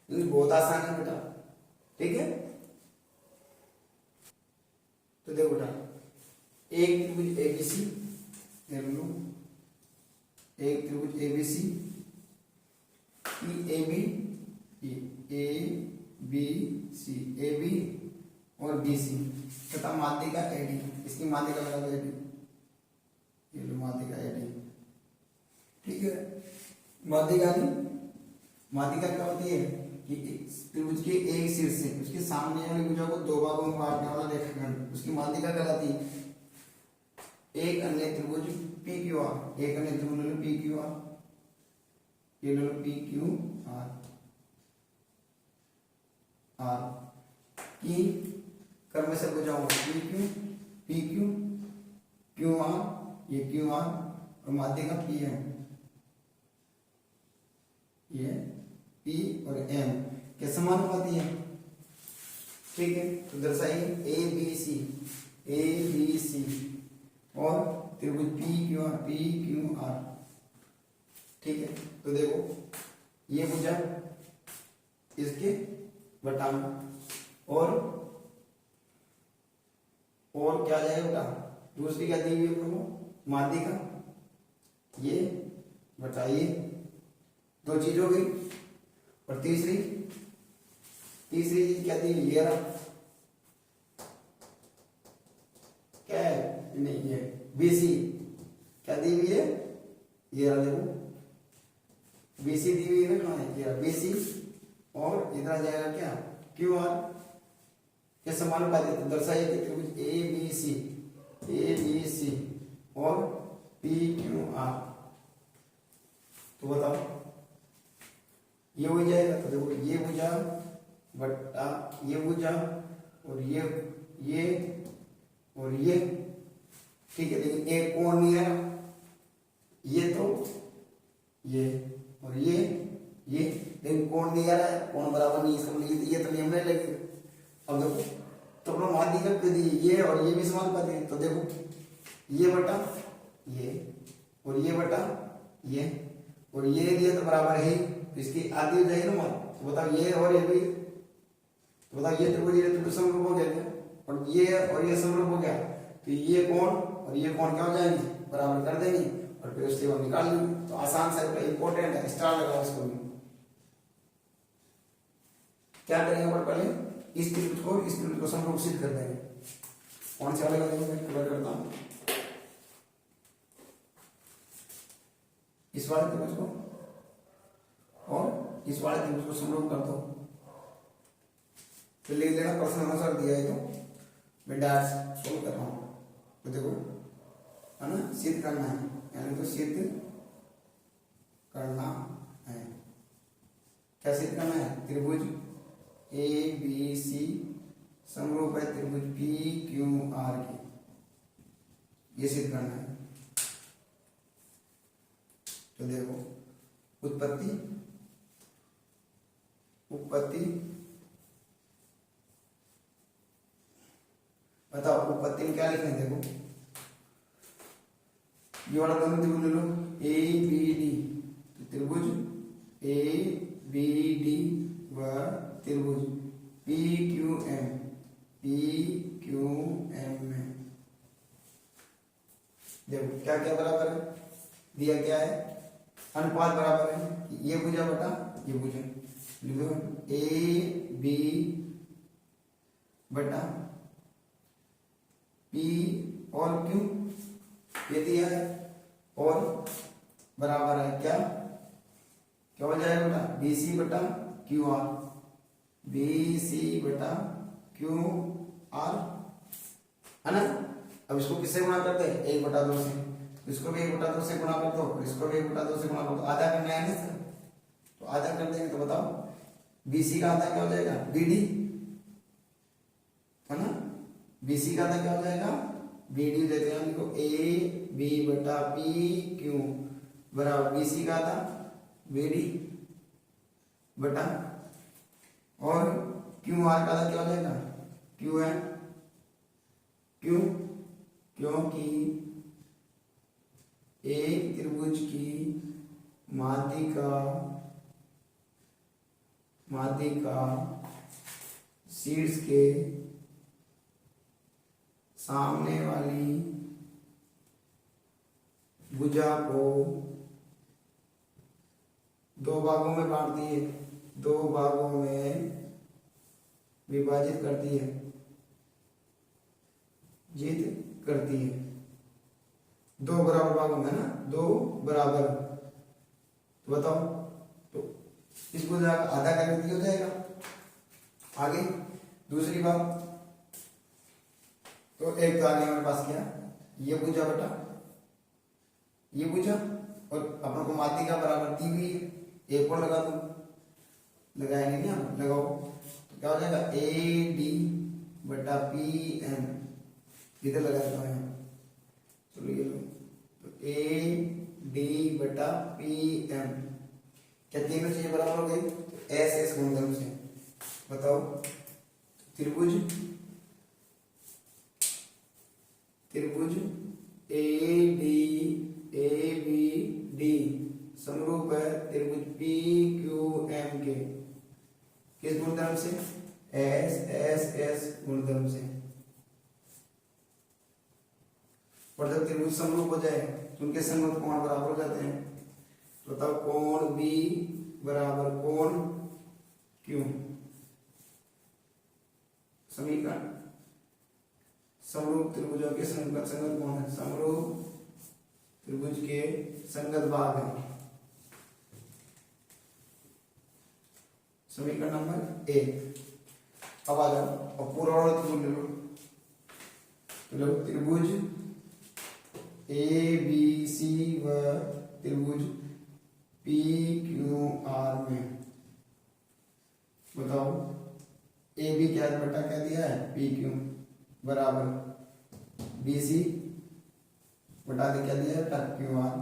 बहुत आसान है बेटा, ठीक है। तो देखो बेटा, एक त्रिभुज एबीसी, एक त्रिभुज ABC A B A B C, A B और बी सी तथा माध्यिका एडी, इसकी माध्यिका लगा दो एडी, ये लो माध्यिका एडी, ठीक है। माध्यिका नहीं, माध्यिका क्या होती है कि त्रिभुज के एक शीर्ष से उसके सामने वाली भुजा को दो भागों में बांटने वाला रेखाखंड, उसकी माध्यिका कहलाती है। एक अन्य त्रिभुज पी क्यू आर, एक अन्य त्रिभुज पी क्यू आर, ये लो पी क्यू आर आर की कर्म से बुझाऊं पी क्यू क्यू आर, ये क्यू आर और माध्यिका पी एम, ये पी और एम के समानुपाती है, ठीक है। तो दर्शाइए ए बी सी और त्रिभुज पी क्यू आर, ठीक है। तो देखो ये भुजा इसके बटा में, और क्या जाएगा बेटा, दूसरी क्या दी हुई है माध्यिका, ये बटा ये, दो चीज हो गई। और तीसरी चीज क्या दी हुई, ये रहा, क्या है, नहीं ये बीसी क्या दी हुई है, ये रहा, देखो बीसी दी हुई है ना, कहाँ है, ये रहा बीसी, और इधर जाएगा क्या क्यू आर के समानुपाती। तो दर्शाइए कि त्रिभुज ए बी सी और पी क्यू आर, तो बताओ ये हो जाएगा। तो देखो ये भुजा बट्टा ये भुजा और ये और ये, ठीक है। लेकिन एक कोण नहीं है, ये तो ये और ये, लेकिन कोण नहीं आ रहा है, कोण बराबर नहीं, इसका मतलब ये तो नियम नहीं लगेगा। अब देखो तो अपना माध्यिका कर दी, ये और ये भी समानुपाती है, तो देखो ये बटा ये और ये बटा ये और ये दिया तो बराबर है, तो इसकी आधी हो जाएगी ना मान। तो बताओ ये और ये भी, तो बताओ ये त्रिभुज समरूप हो गया क्या, और ये समरूप हो गया, तो ये कोण और ये कोण क्या हो जाएंगे, बराबर कर देंगे और फिर उसके बाद निकाल लेंगे। तो आसान सा इंपॉर्टेंट है, स्टार लगाओ इसको भी। क्या करेंगे पहले इस त्रिभुज को समरूप सिद्ध कर देंगे। कौन से वाले करेंगे, मैं कलर करता हूं, इस वाले त्रिभुज को और इस वाले त्रिभुज को समरूप कर दो। तो लिख देना प्रश्न अनुसार दिया है, तो मैं डैश सोल्व कर रहा हूं। तो देखो है ना, सिद्ध करना है, यानी तो सिद्ध करना है, क्या सिद्ध करना है, त्रिभुज ए बी सी समरूप है त्रिभुज पी क्यू आर की, ये सिद्ध करना है। तो देखो उत्पत्ति बताओ, उत्पत्ति में क्या लिखना है, देखो ये वाला दोनों त्रिभुज ले लो ए बी डी, त्रिभुज ए बी डी व त्रिभुज पी क्यू एम में देखो क्या क्या बराबर है, दिया क्या है, अनुपात बराबर है, ये भुजा बटा ये भुजा, लिखो ए बी बटा पी और क्यू, ये दिया है, और बराबर है क्या, क्या हो जाएगा बेटा, बी सी बटा क्यू आर, बी सी बटा क्यू आर, है ना। अब इसको किससे गुणा करते हैं, 1/2 से, इसको भी 1/2 से गुणा कर दो, इसको भी 1/2 से गुणा कर दो, आधा करना है ना इसका, तो आधा कर देंगे तो बताओ बीसी का आधा क्या हो जाएगा, बीडी, है ना, बीसी का आधा क्या हो जाएगा, बीडी देते हैं हमको, ए बी बटा पी क्यू बराबर बीसी का आधा बीडी बटा, और क्यू आर का आधा क्या हो जाएगा, क्यू है, क्यों, क्योंकि एक त्रिभुज की माध्यिका शीर्ष के सामने वाली भुजा को दो भागों में बांटती है, दो भागों में विभाजित करती है, जीत करती है, दो बराबर भागों में ना, दो बराबर, तो बताओ, तो इस भुजा का आधा करके हो जाएगा। आगे दूसरी बात, तो एक तो आगे हमारे पास क्या, ये भुजा बटा ये भुजा, और अपन को माध्यिका बराबर दी हुई है, एक और लगा दो, लगाएंगे नहीं हम, लगाओ, तो क्या हो जाएगा, ए डी बटा पी एम, इधर लगा देता हूँ, चलो ये लो, तो ए डी बटा पी एम, क्या तीनों चीजें बराबर हो गई, तो एस एस गुणधर्म से बताओ, त्रिभुज ए बी डी समरूप है त्रिभुज पी क्यू एम के किस गुणधर्म से, एस एस एस गुणधर्म से, और जब त्रिभुज समरूप हो जाए तो उनके संगत कोण बराबर हो जाते हैं, तो बताओ कोण बी बराबर कोण क्यू, समीकरण समरूप त्रिभुजों के संगत कोण है, समरूप त्रिभुज के संगत भाग है, समीकरण नंबर 1। अब आ जाओ और पूरा और त्रिभुज ले लो, त्रिभुज ए बी सी व त्रिभुज पी क्यू आर में बताओ, ए बी क्या बटा क्या दिया है, पी क्यू बराबर बी सी बटा के क्या दिया है, टक क्यू आर,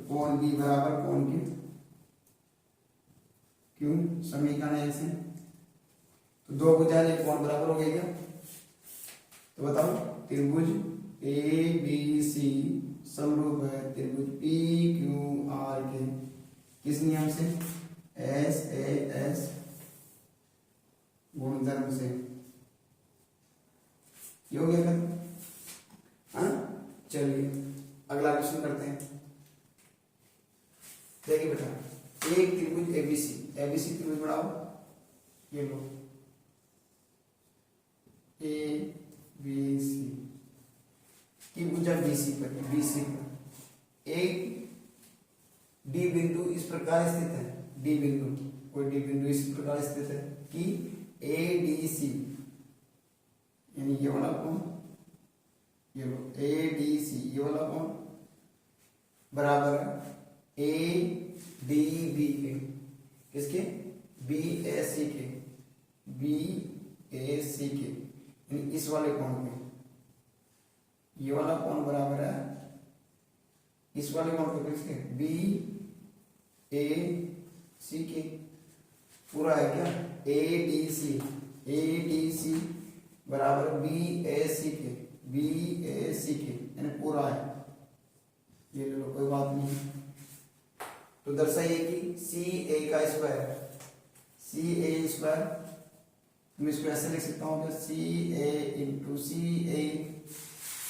कोण बी बराबर कोण क्यू, समीकरण है ऐसे, तो दो भुजा एक कोण बराबर हो गया क्या, तो बताओ त्रिभुज ए बी सी समरूप है त्रिभुज पी क्यू आर के किस नियम से, एस ए एस गुणधर्म से, ये हो गया क्या, हाँ चलिए अगला क्वेश्चन करते हैं। देखिए बेटा, एक त्रिभुज एबीसी त्रिभुज बनाओ, ये लो ए बी सी की भुजा बीसी पर एक डी बिंदु इस प्रकार स्थित है, डी बिंदु कोई डी बिंदु इस प्रकार स्थित है कि ए डी सी यानी ये वाला कोण, ये लो ए डी सी ये वाला कोण बराबर ए डी बी के किसके, बी ए सी के, बी ए सी के यानी इस वाले कोण के, ये वाला कोण बराबर है इस वाले कोण के किसके, बी ए सी के, पूरा है क्या, ए डी सी बराबर बी ए सी के, बी ए सी के यानी पूरा है, ये ले लो कोई बात नहीं। तो तो दर्शाइए कि सी ए का स्क्वायर, सी ए स्क्वायर मैं इसको ऐसे लिख सकता हूँ सी ए इंटू सी ए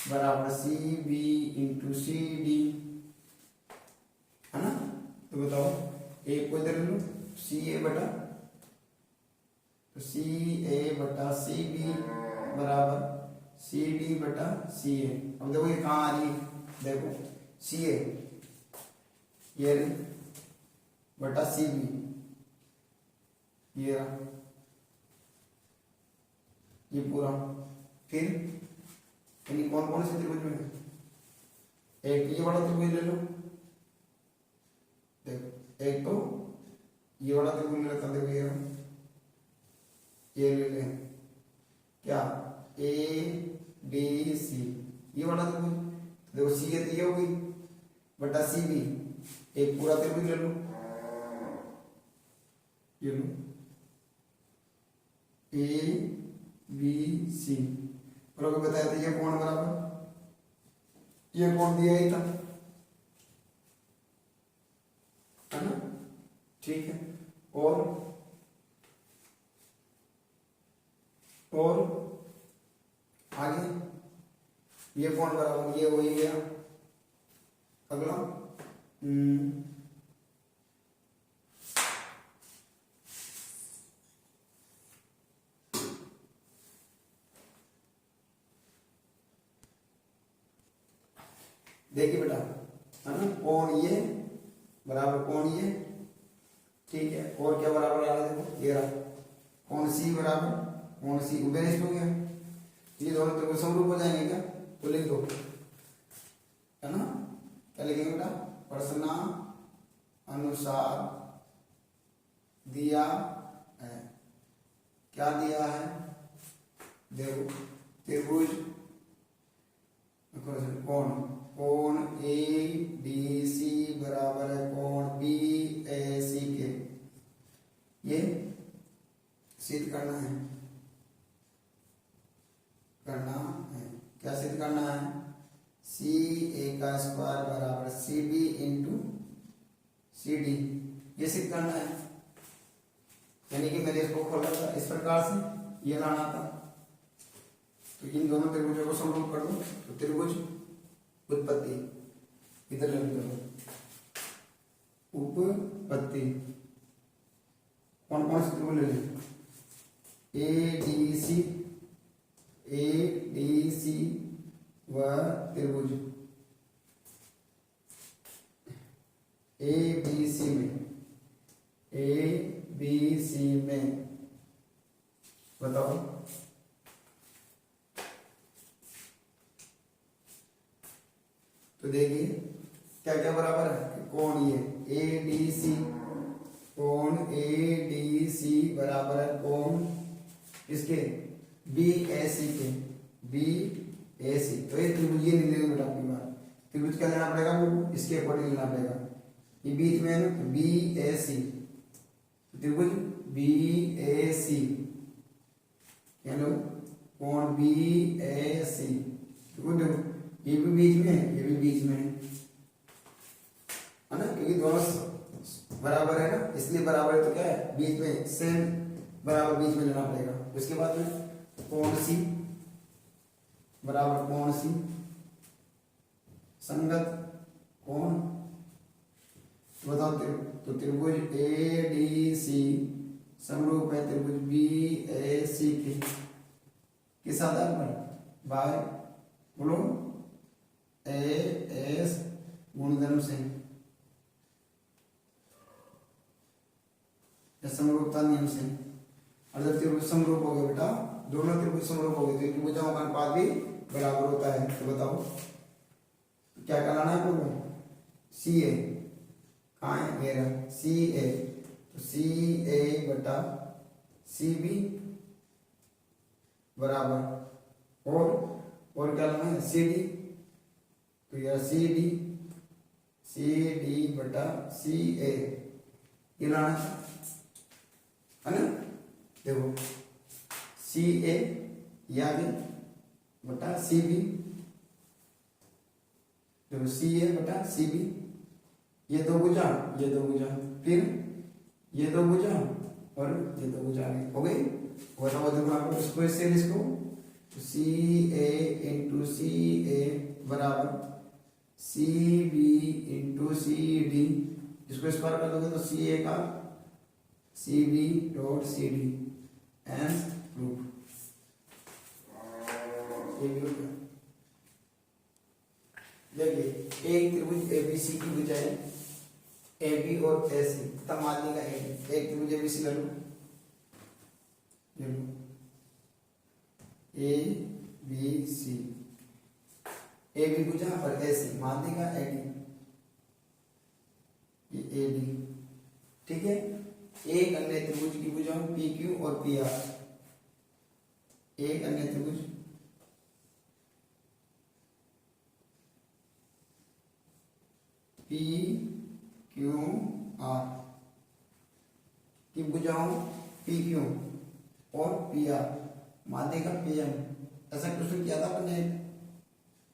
बराबर C B into C D, है ना। तो बताओ ए को इधर लो, सी ए बटा, तो सी ए बटा सी बी बराबर सी डी बटा सी ए। अब देखो ये कहाँ आ रही है, देखो सी ए ये बटा सी बी, ये पूरा, फिर यानी कौन कौन से त्रिभुज में, एक ये बड़ा त्रिभुज ले लो, देखो एक तो ये बड़ा त्रिभुज ले लेता, देखो ये ले लें क्या, ए बी सी, ये बड़ा त्रिभुज, देखो सी ए तो ये होगी बटा सी बी, एक पूरा त्रिभुज ले लो, ये लो ए बी सी, और अगर बताया था ये कोण बराबर, ये कोण दिया ही था, है ना, ठीक है। और आगे ये कोण बराबर, ये हो ही गया। अगला देखिए बेटा, है ना, कोण ये बराबर कोण ये, ठीक है। और क्या बराबर आ रहा है, देखो ये रहा कोण सी बराबर कोण सी, उबेनिष्ठ हो गया, ये दोनों त्रिभुज समरूप हो जाएंगे क्या, तो लिख दो, है ना। क्या लिखेंगे बेटा, प्रश्न अनुसार दिया है, क्या दिया है, देखो त्रिभुज कोण, कोण ए डी सी बराबर है कोण बी ए सी के, ये सिद्ध करना है, क्या सिद्ध करना है, सी ए का स्क्वायर बराबर C B into C D, ये सिद्ध करना है। यानी कि मैंने इसको खोला था इस प्रकार से, ये लाना था, तो इन दोनों त्रिभुजों को समरूप कर दो, तो त्रिभुज उत्पत्ति इधर ले लो, उपपत्ति कौन कौन से त्रिभुज ले लें, ए डी सी व त्रिभुज ए बी सी में बताओ, तो देखिए क्या क्या बराबर है, कोण ये ए डी सी, कोण ए डी सी बराबर है कोण इसके बी ए सी के, बी ए सी, तो ये त्रिभुज ये नहीं लेंगे बेटा, आपकी बार त्रिभुज क्या लेना पड़ेगा, इसके अकॉर्डिंग लेना पड़ेगा, ये बीच में है ना, बी ए सी, त्रिभुज बी ए सी, कोण बी ए सी, देखो ये भी बीच में है, ये भी बीच में है ना, क्योंकि दोनों बराबर है ना, इसलिए बराबर है, तो क्या है बीच में सेम बराबर बीच में लेना पड़ेगा। उसके बाद में कोण सी बराबर कोण सी संगत कोण, तो बताओ तो त्रिभुज ए डी सी समरूप है त्रिभुज बी ए सी के किस आधार पर, बाय बोलो ए एस गुणधर्म से, समरूपता नियम से। और जब त्रिभुज समरूप हो गए बेटा, दोनों त्रिभुज समरूप हो गए, तो त्रिभुजों का अनुपात भी बराबर होता है, तो बताओ क्या कराना है आपको, सी ए कहाँ है, ये रहा सी ए, तो सी ए बटा सी बी बराबर और क्या लाना है, सी डी, तो यह सी डी बटा सी ए, ये लाना है ना। देखो सी ए या बटा सी बी, देखो सी ए बटा सी बी, ये दो भुजा, ये दो भुजा, फिर ये दो भुजा और ये दो भुजा हो गई। और अब इसको इससे इसको सी ए इंटू सी ए बराबर C B into C D, इसको स्क्वायर कर दोगे तो सी ए का C B dot C D and proof. ये भी हो गया। देखिए एक त्रिभुज एबीसी की भुजाएं ए बी और ए सी तब मान का एक त्रिभुज एबीसी ले लो, ए बी सी, ए बी भुजा और ए सी मान देगा ए डी, ये ए डी। ठीक है, एक अन्य त्रिभुज की भुजाओं पी क्यू और पी आर, एक अन्य त्रिभुज पी क्यू आर की भुजाओं पी क्यू और पी आर माध्यिका पीएम। ऐसा क्वेश्चन किया था अपने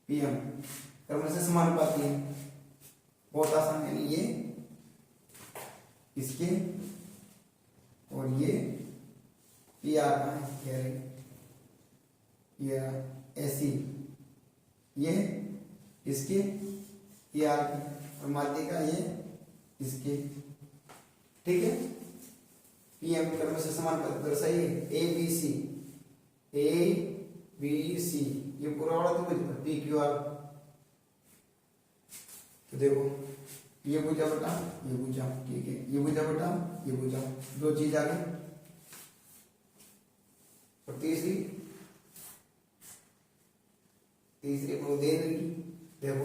पीएम क्रम से समानुपाती है, बहुत आसान है। ये इसके और ये पी आर का है, ये ऐसी ये इसके पी आर की और माध्यिका ये इसके। ठीक है, पीएम क्रम से समानुपाती सही है। ए बी सी, ए बी सी ये पूरा वाला तो पी क्यू आर। तो देखो ये भुजा बटा ये भुजा, ठीक है, ये भुजा बटा ये भुजा, दो चीज आ गई। और तीसरी को दे देंगी। देखो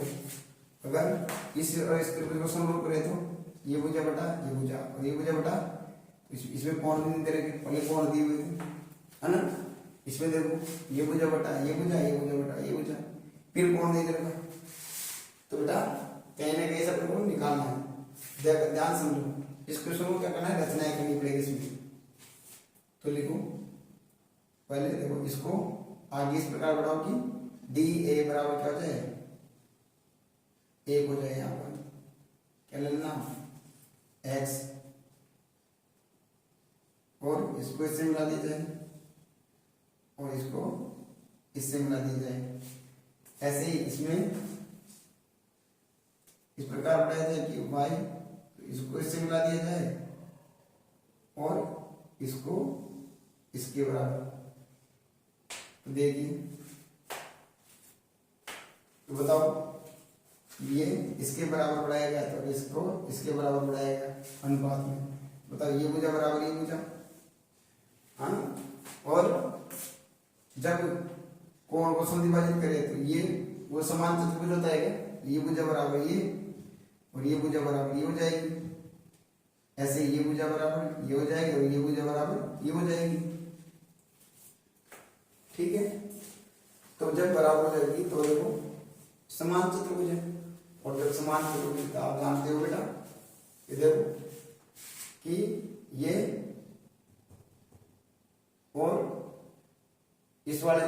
अगर इस त्रिभुज को समरूप करें तो ये भुजा बटा ये भुजा और ये भुजा बटा, इसमें कोण नहीं दे रहे, पहले कोण दिए हुए थे है ना। इसमें देखो ये भुजा बटा ये भुजा, ये भुजा बटा ये भुजा, फिर कोण नहीं दे रहा। तो बेटा कहीं ना कहीं सब को निकालना है, ध्यान समझो। इस क्वेश्चन को क्या करना है, रचनाएं करनी पड़ेगी इसमें। तो लिखो पहले, देखो इसको आगे इस प्रकार बढ़ाओ कि डी ए बराबर क्या हो जाए, एक हो जाए। यहाँ पर क्या लेना, एक्स, और इसको इससे मिला दिया जाए और इसको इससे मिला दिया जाए। ऐसे ही इसमें इस प्रकार बढ़ाया जाए कि y, तो इसको इससे मिला दिया जाए और इसको इसके बराबर। तो देखिए, तो बताओ ये इसके बराबर बढ़ाया गया तो इसको इसके बराबर बढ़ाया गया अनुपात में। बताओ ये भुजा बराबर ये भुजा, हाँ। और जब कोण को समद्विभाजित करे तो ये वो समान चतुर्भुज होता है क्या, ये भुजा बराबर ये और ये भुजा बराबर ये हो जाएगी। ऐसे ये भुजा बराबर ये हो जाएगी और ये भुजा बराबर ये हो जाएगी। ठीक है, तो जब बराबर हो जाएगी तो देखो समान चतुर्भुज है। और जब समान चतुर्भुज आप जानते हो बेटा, ये देखो कि ये और इस वाले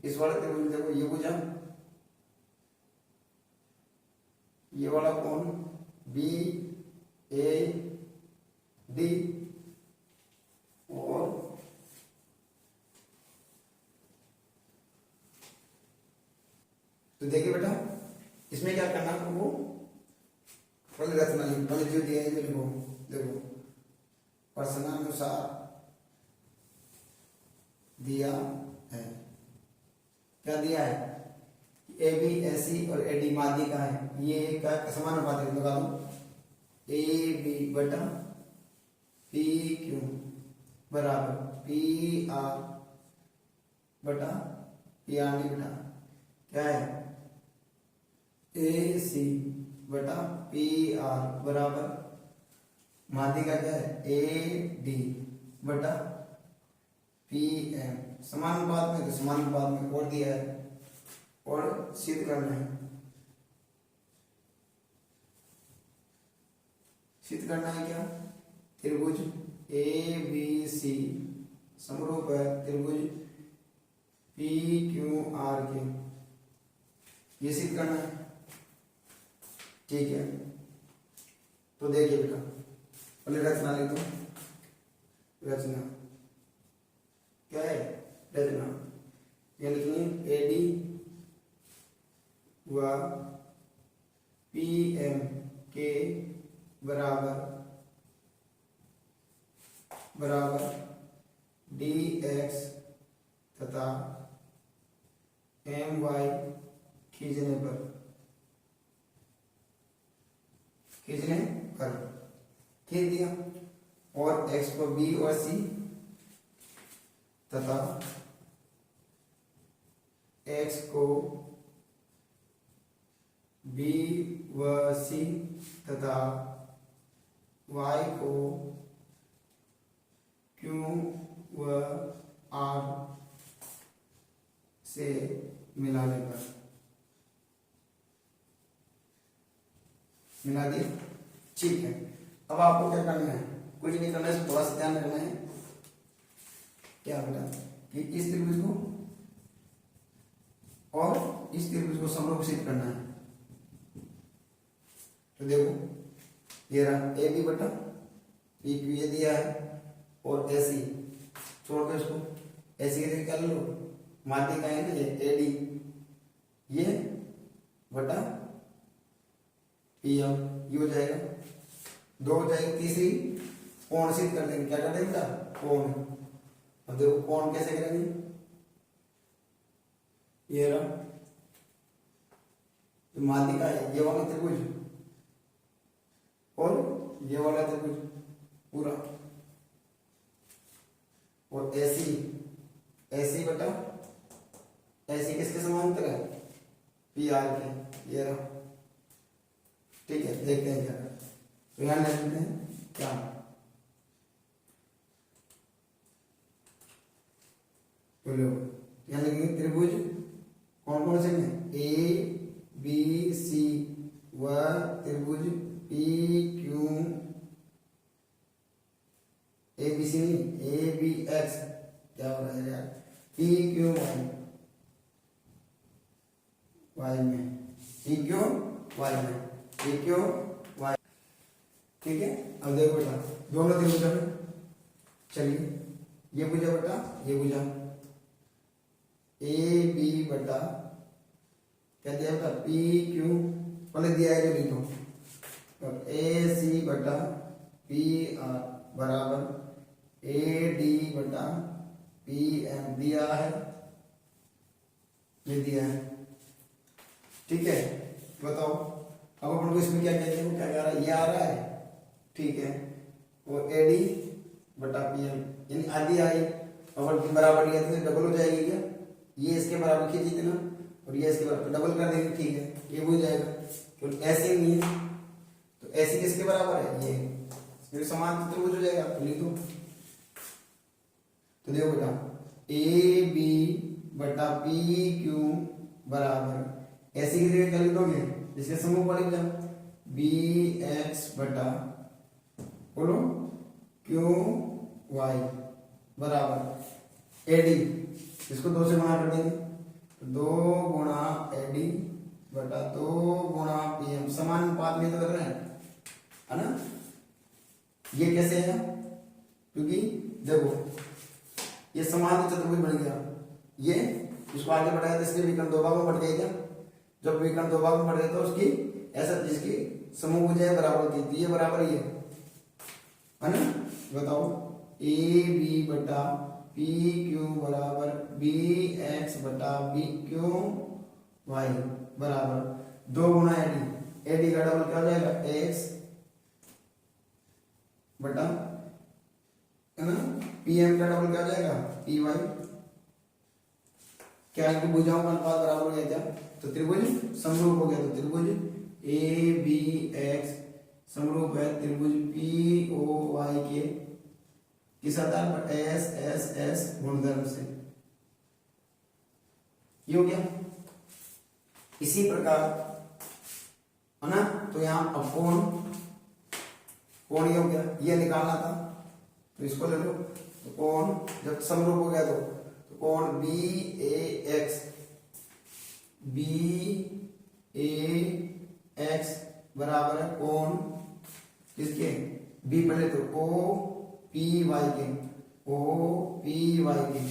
त्रिभुज देखो, ये भुजा, ये वाला कोण बी ए डी, और तो देखिए बेटा इसमें क्या करना है, वो पहले रचना लिखो, पहले जो दिया है जो लिखो। देखो प्रश्नानुसार दिया है, क्या दिया है, ए बी ए सी और ए डी माध्यिका है। ये का समानुपाती लगा दो, ए बी बटा पी क्यू बराबर पी आर बटा पी आर डी बटा क्या है, ए सी बटा पी आर बराबर माध्यिका क्या है, ए डी बटा पी एम। समानुपात में तो समानुपात में और दिया है और सिद्ध करना है, सिद्ध करना है क्या, त्रिभुज ए बी सी समरूप है त्रिभुज पी क्यू आर के, ये सिद्ध करना है। ठीक है, तो देखिए बेटा, पहले रचना लिख दो। रचना क्या है? रचना ये लिखेंगे एडी व पीएम के बराबर डी एक्स तथा एम वाई खींचने पर खींच दिया, और एक्स को बी और सी तथा एक्स को बी व सी तथा वाई को क्यू व आर से मिला दिए। ठीक है, अब आपको क्या करना है? कुछ नहीं करना है, थोड़ा सा ध्यान रखना है। क्या बेटा कि इस त्रिभुज को और इस त्रिभुज को समरूपसित करना है। तो देखो ये रहा ए बी बटा पी क्यू ये दिया है, और एसी छोड़ के उसको एसी की जगह क्या लो, माध्य का है ना ये एडी, ये बटा पीएम, ये हो जाएगा। दो हो जाएगी, तीसरी कोण सिद्ध कर देंगे। क्या कर देंगे बेटा? कोण। अब देखो कोण कैसे करेंगे? ये रहा माध्य का है ये वाला त्रिभुज और ये वाला त्रिभुज पूरा, और ऐसी बटा ऐसी किसके समांतर है? पी आर के। ये रहा, ठीक है। देखते हैं क्या, तो यहां लिखते हैं क्या, बोलो यहां लिखेंगे त्रिभुज कौन कौन से हैं? ए बी सी व त्रिभुज P Q, A B C नहीं, ए बी एक्स, क्या हो रहा है यार, पी क्यू वाई में, पी क्यू वाई में, पी क्यू वाई। ठीक है, अब देखो बेटा दोनों त्रिभुज में, चलिए ये बुझा बेटा, ये बुझा ए बी बटा क्या दिया बेटा? पी क्यू, पहले दिया है जो लिखो, और ए सी बटा पी आर बराबर ए डी बटा पी एम दिया है, ये दिया है। ठीक है, बताओ अब अपन को इसमें क्या कहते हैं? क्या कह रहा है? ये आ रहा है, ठीक है, वो ए डी बटा पी एम, यानी आधी आई अपन की बराबर लिया तो डबल हो जाएगी क्या? ये इसके बराबर खींची थी ना, और ये इसके बराबर डबल कर देंगे। ठीक है, ये हो जाएगा, क्योंकि ऐसे नहीं है तो ऐसे किसके बराबर है? ये फिर समान त्रिभुज हो जाएगा। तो लिख दो, तो देखो बेटा ए बी बटा पी क्यू बराबर ऐसे की जगह क्या लिख दोगे? जिसके समूह पर लिख जाओ, बी एक्स बटा बोलो क्यू वाई बराबर एडी, इसको 2 से गुणा कर देंगे, तो 2 गुणा एडी बटा 2 गुणा पीएम, समान अनुपात में तो कर रहे हैं, है ना? ये कैसे है? क्योंकि देखो ये समान चतुर्भुज बन गया, ये इसको आगे बढ़ाया तो इसके विकर्ण 2 भागों में बढ़ गया क्या? जब विकर्ण 2 भागों में बढ़ गया तो उसकी ऐसा जिसकी समूह भुजाएं बराबर होती है, ये बराबर ही है ना? बताओ ए बी बटा पी क्यू बराबर बी एक्स बटा बी क्यू वाई बराबर 2 गुणा एडी, एडी का डबल क्या हो जाएगा? एक्स बटा, है ना, पी एम का डबल क्या हो जाएगा? P Y. क्या इनकी भुजाओं का अनुपात बराबर हो गया क्या? तो त्रिभुज समरूप हो गया। तो त्रिभुज ए बी एक्स समरूप है त्रिभुज पी ओ वाई के किस आधार पर? एस एस एस गुणधर्म से। ये हो गया। इसी प्रकार, है ना, तो यहां अब कोण ये हो गया, ये निकालना था तो इसको ले लो। तो कोण जब समरूप हो गया तो कोण B A x, B A X बराबर है कोण किसके, बी पहले तो ओ पी वाई के, ओ पी वाई के,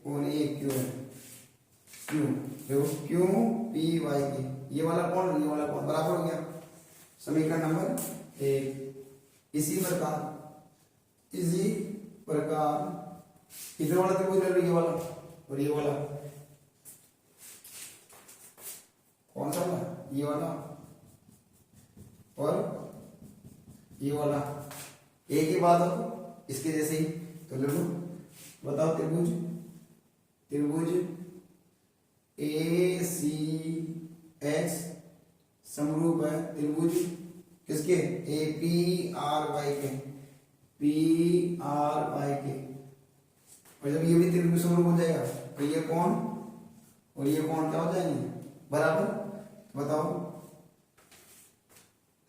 ओ नहीं क्यू है, क्यू देखो क्यू पी वाई के, ये वाला कौन बराबर हो गया समीकरण नंबर 1। इसी प्रकार इधर वाला त्रिभुज ले लो, ये वाला और ये वाला, कौन सा वाला, ये वाला और ये वाला, एक ही बात हो इसके जैसे ही, तो ले लो। बताओ त्रिभुज ए सी एच समरूप है त्रिभुज किसके, ए पी आर वाई के, पी आर वाई के, और जब ये भी त्रिभुज समरूप हो जाएगा तो ये कौन और ये कौन क्या हो जाएंगे, बराबर। बताओ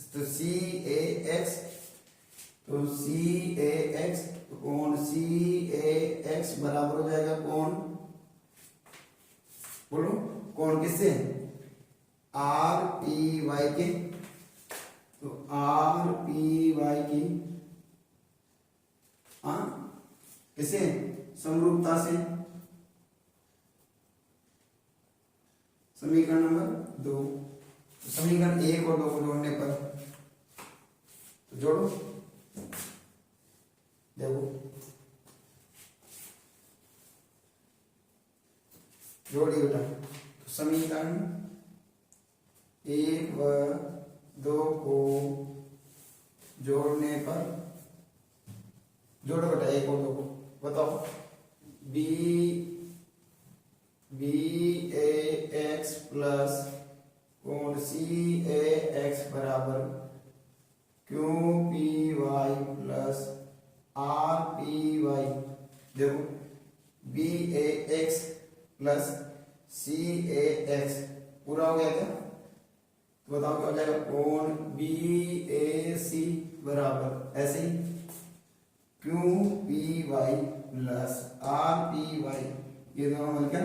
तो सी ए एक्स, तो सी ए एक्स कौन, सी ए एक्स बराबर हो जाएगा कौन, बोलो कौन किससे, आर पी वाई के, तो आर पी वाई की किसे, समरूपता से, समीकरण नंबर 2। तो समीकरण 1 और 2 को जोड़ने पर, तो जोड़ो देखो, जोड़िए बेटा। तो समीकरण 1 व 2 को जोड़ने पर, जोड़ो बेटा 1 और 2 को, बताओ बी ए एक्स प्लस कोण सी ए एक्स बराबर Q P Y plus R P Y. देखो B A X plus C A X पूरा हो गया क्या, तो बताओ क्या हो जाएगा, कोण बी ए सी बराबर ऐसे ही Q P Y plus R P Y, ये दोनों मिलकर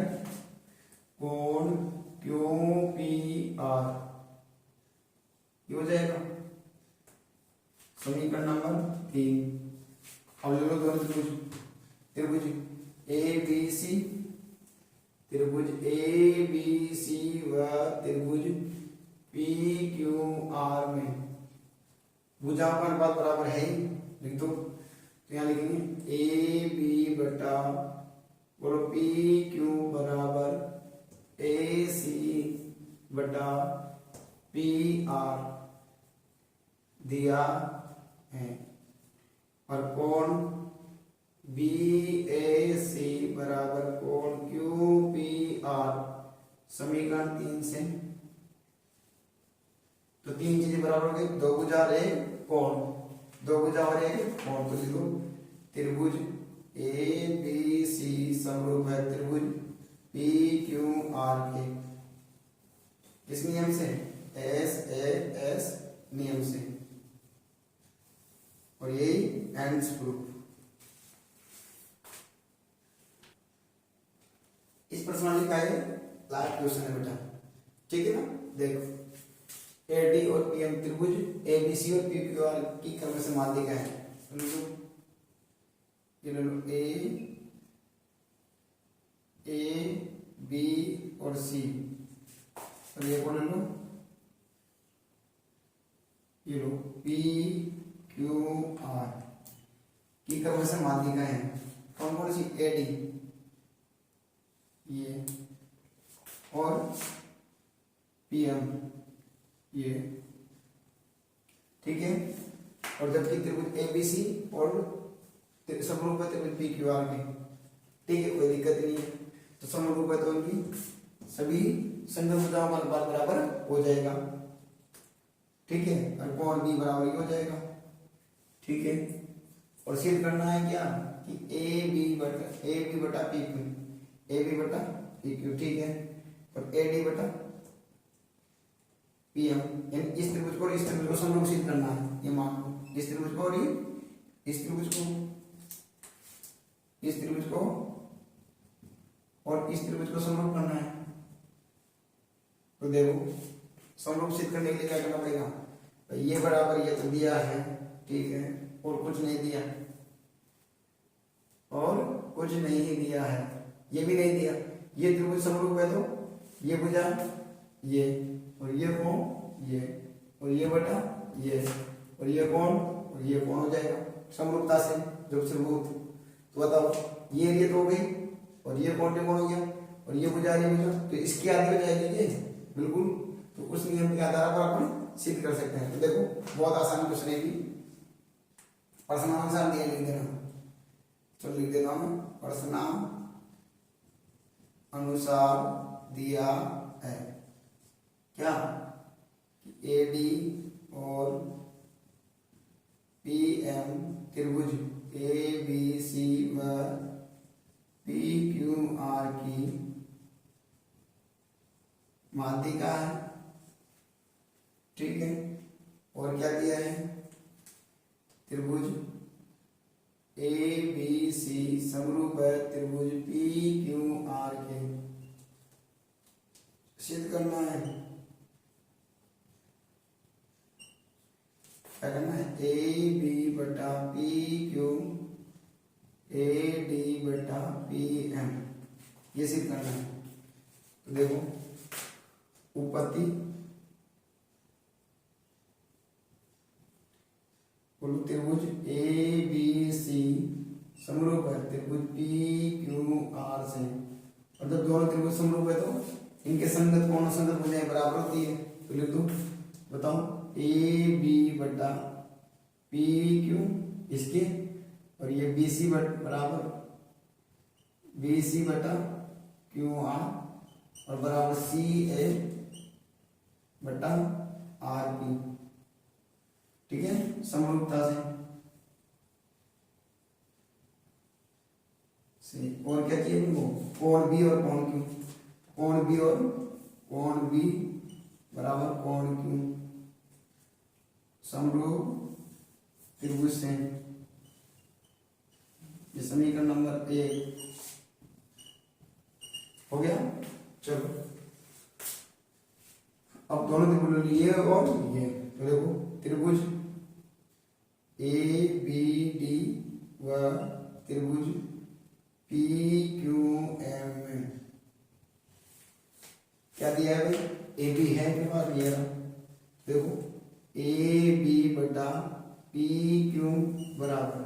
कोण क्यू पी आर, ये हो जाएगा समीकरण नंबर 3। अब ले लो दोनों त्रिभुज ए बी सी, त्रिभुज ए बी सी व त्रिभुज पी क्यू आर में भुजाओं बात बराबर है ही, लिख दो। तो यहाँ लिखेंगे ए बी बटा बोलो पी क्यू बराबर ए सी बटा पी आर दिया है, और कोण बी ए सी बराबर कोण क्यू पी आर समीकरण 3 से। तो 3 चीजें बराबर हो गई, 2 भुजा और 1 कोण, 2 भुजा और 1 कोण, तो लिखो त्रिभुज ए बी सी समरूप है त्रिभुज पी क्यू आर के, किस नियम से, एस ए एस नियम से, और यही एंड्स प्रूफ। इस प्रश्नावली का ये लास्ट क्वेश्चन है बेटा, ठीक है ना। देखो एडी और पीएम त्रिभुज एबीसी और पीक्यूआर की क्रम से माध्यिका है, ये ले लो ए बी और सी, और ये कौन ले लो, ये लो पी क्यू आर की क्रम से माध्यिका है, कौन कौन सी, एडी ये और पीएम ये, ठीक है। और जबकि त्रिभुज एबीसी और समरूप है त्रिभुज पी क्यू आर में, ठीक है, कोई दिक्कत नहीं है। तो समरूप है तो उनकी सभी संगत भुजाओं का अनुपात बराबर हो जाएगा, ठीक है, और कोण बी बराबर हो जाएगा, ठीक है। और सिद्ध करना है क्या कि ए बी बटा पी क्यू, ए बी बटा पी क्यू, ठीक है, और ए डी बटा पी एम, इस त्रिभुज को समरूप सिद्ध करना है, ये मान लो इस त्रिभुज को और इस त्रिभुज को, इस त्रिभुज को और इस त्रिभुज को समरूप करना है। तो देखो समरूप सिद्ध करने के लिए क्या करना पड़ेगा, तो ये बराबर ये तो दिया है, ठीक है, और कुछ नहीं दिया, और कुछ नहीं दिया है, ये भी नहीं दिया। ये त्रिभुज समरूप है तो ये भुजा ये, और ये कोण ये, और ये बटा ये, और ये कोण और ये कोण हो जाएगा समरूपता से जब त्रिभुज। तो बताओ ये एरिया तो हो गई, और ये कोण कोण हो गया, और ये भुजा ये भुजा, तो इसकी आधी हो जाएगी ये बिल्कुल। तो उस नियम के आधार पर अपन सिद्ध कर सकते हैं। तो देखो बहुत आसान क्वेश्चन है, प्रश्नानुसार दिया, लिख देना। चलो लिख देता हूं, प्रश्न अनुसार दिया है क्या, एडी और पीएम त्रिभुज ए बी सी व पी क्यू आर की माध्यिका है, ठीक है। और क्या दिया है, त्रिभुज ए बी सी समरूप है त्रिभुज पी क्यू आर के, सिद्ध करना है। क्या करना है, ए बी बटा पी क्यू ए डी बटा पी एम, ये सिद्ध करना है। तो देखो उपपत्ति बोलो, त्रिभुज ए बी सी समरूप है त्रिभुज पी क्यू आर से, और जब दोनों त्रिभुज समरूप है तो इनके संगत कोण संगत भुजाएं बराबर होती है। तो लिख दो, बताओ ए बी बटा पी क्यू इसके, और ये बी सी बराबर बी सी बटा क्यू आर, और बराबर सी ए बटा आर पी, ठीक है, समरूपता से। और क्या चाहिए उनको, कोण बी और कोण क्यू, कोण बी और कोण बी बराबर कोण क्यू समरूप त्रिभुज से। ये समीकरण नंबर 1 हो गया। चलो अब दोनों त्रिभुज ये और ये, तो देखो त्रिभुज ए बी डी व त्रिभुज पी क्यू एम, क्या दिया है भाई, ए बी है के पास, ये देखो ए बी बटा पी क्यू बराबर,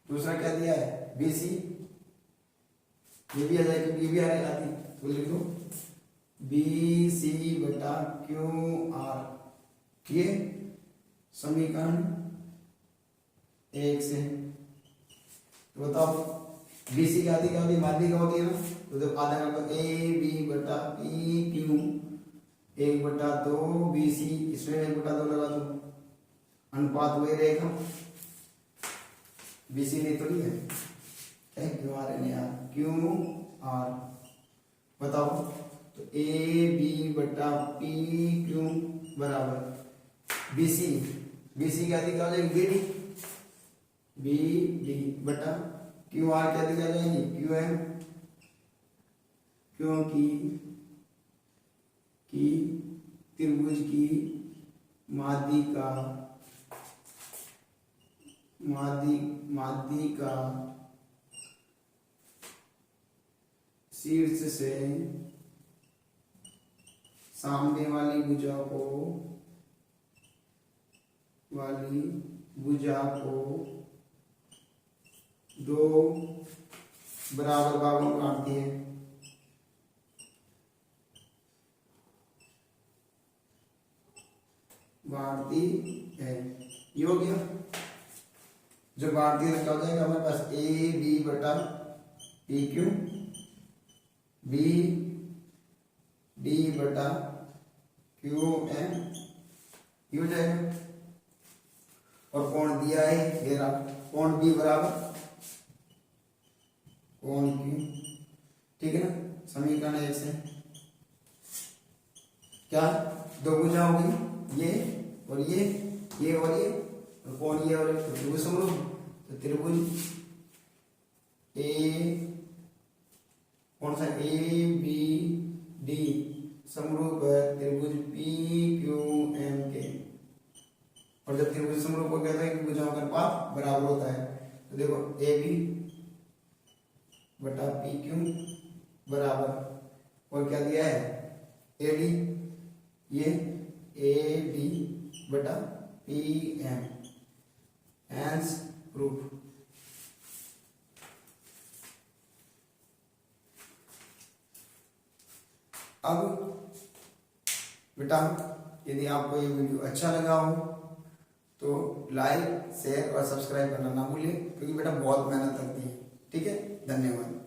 दूसरा क्या दिया है बी सी, ये भी आ जाएगी, बी भी आ जाती, तो लिख दो बी सी बटा क्यू आर, ये समीकरण 1 से। तो बताओ बी सी की आधी क्या होती है, माध्यिका होती है ना, तो जब आधा का ए बी बटा पी क्यू 1/2 बी सी, इसमें 1/2 लगा दो, अनुपात वही रहेगा, बी सी नहीं तो नहीं है, क्यू आर है यार, क्यू आर। बताओ तो ए बी बटा पी क्यू बराबर बी सी, बी सी क्या दिखा जाएगी बी डी, बी डी बटा क्यू आर क्या दिखा जाएगी क्यू एम, क्योंकि त्रिभुज की माध्यिका शीर्ष से सामने वाली भुजा को 2 बराबर भागों में बांटती है। ये हो गया, जो बांटती है क्या हो जाएगा हमारे पास, ए बी बटा पी क्यू, बी डी बटा क्यू एम, ये हो जाएगा। और कोण दिया है ये रहा, कोण बी बराबर कोण क्यू, ठीक है ना, समीकरण 1 से। क्या 2 भुजा होगी, ये और ये और ये, और कोण ये और ये, तो त्रिभुज समरूप, तो त्रिभुज ए कौन सा ए बी डी समरूप है त्रिभुज पी क्यू एम के। और जब त्रिभुज समरूप को कहते हैं कि भुजाओं का अनुपात बराबर होता है। तो देखो ए बी बटा पी क्यू बराबर, और क्या दिया है, ए डी, ये ए डी बटा पी एम, हैंस प्रूफ। अब बेटा यदि आपको ये वीडियो अच्छा लगा हो तो लाइक शेयर और सब्सक्राइब करना ना भूलिए, क्योंकि बेटा बहुत मेहनत लगती है। ठीक है, धन्यवाद।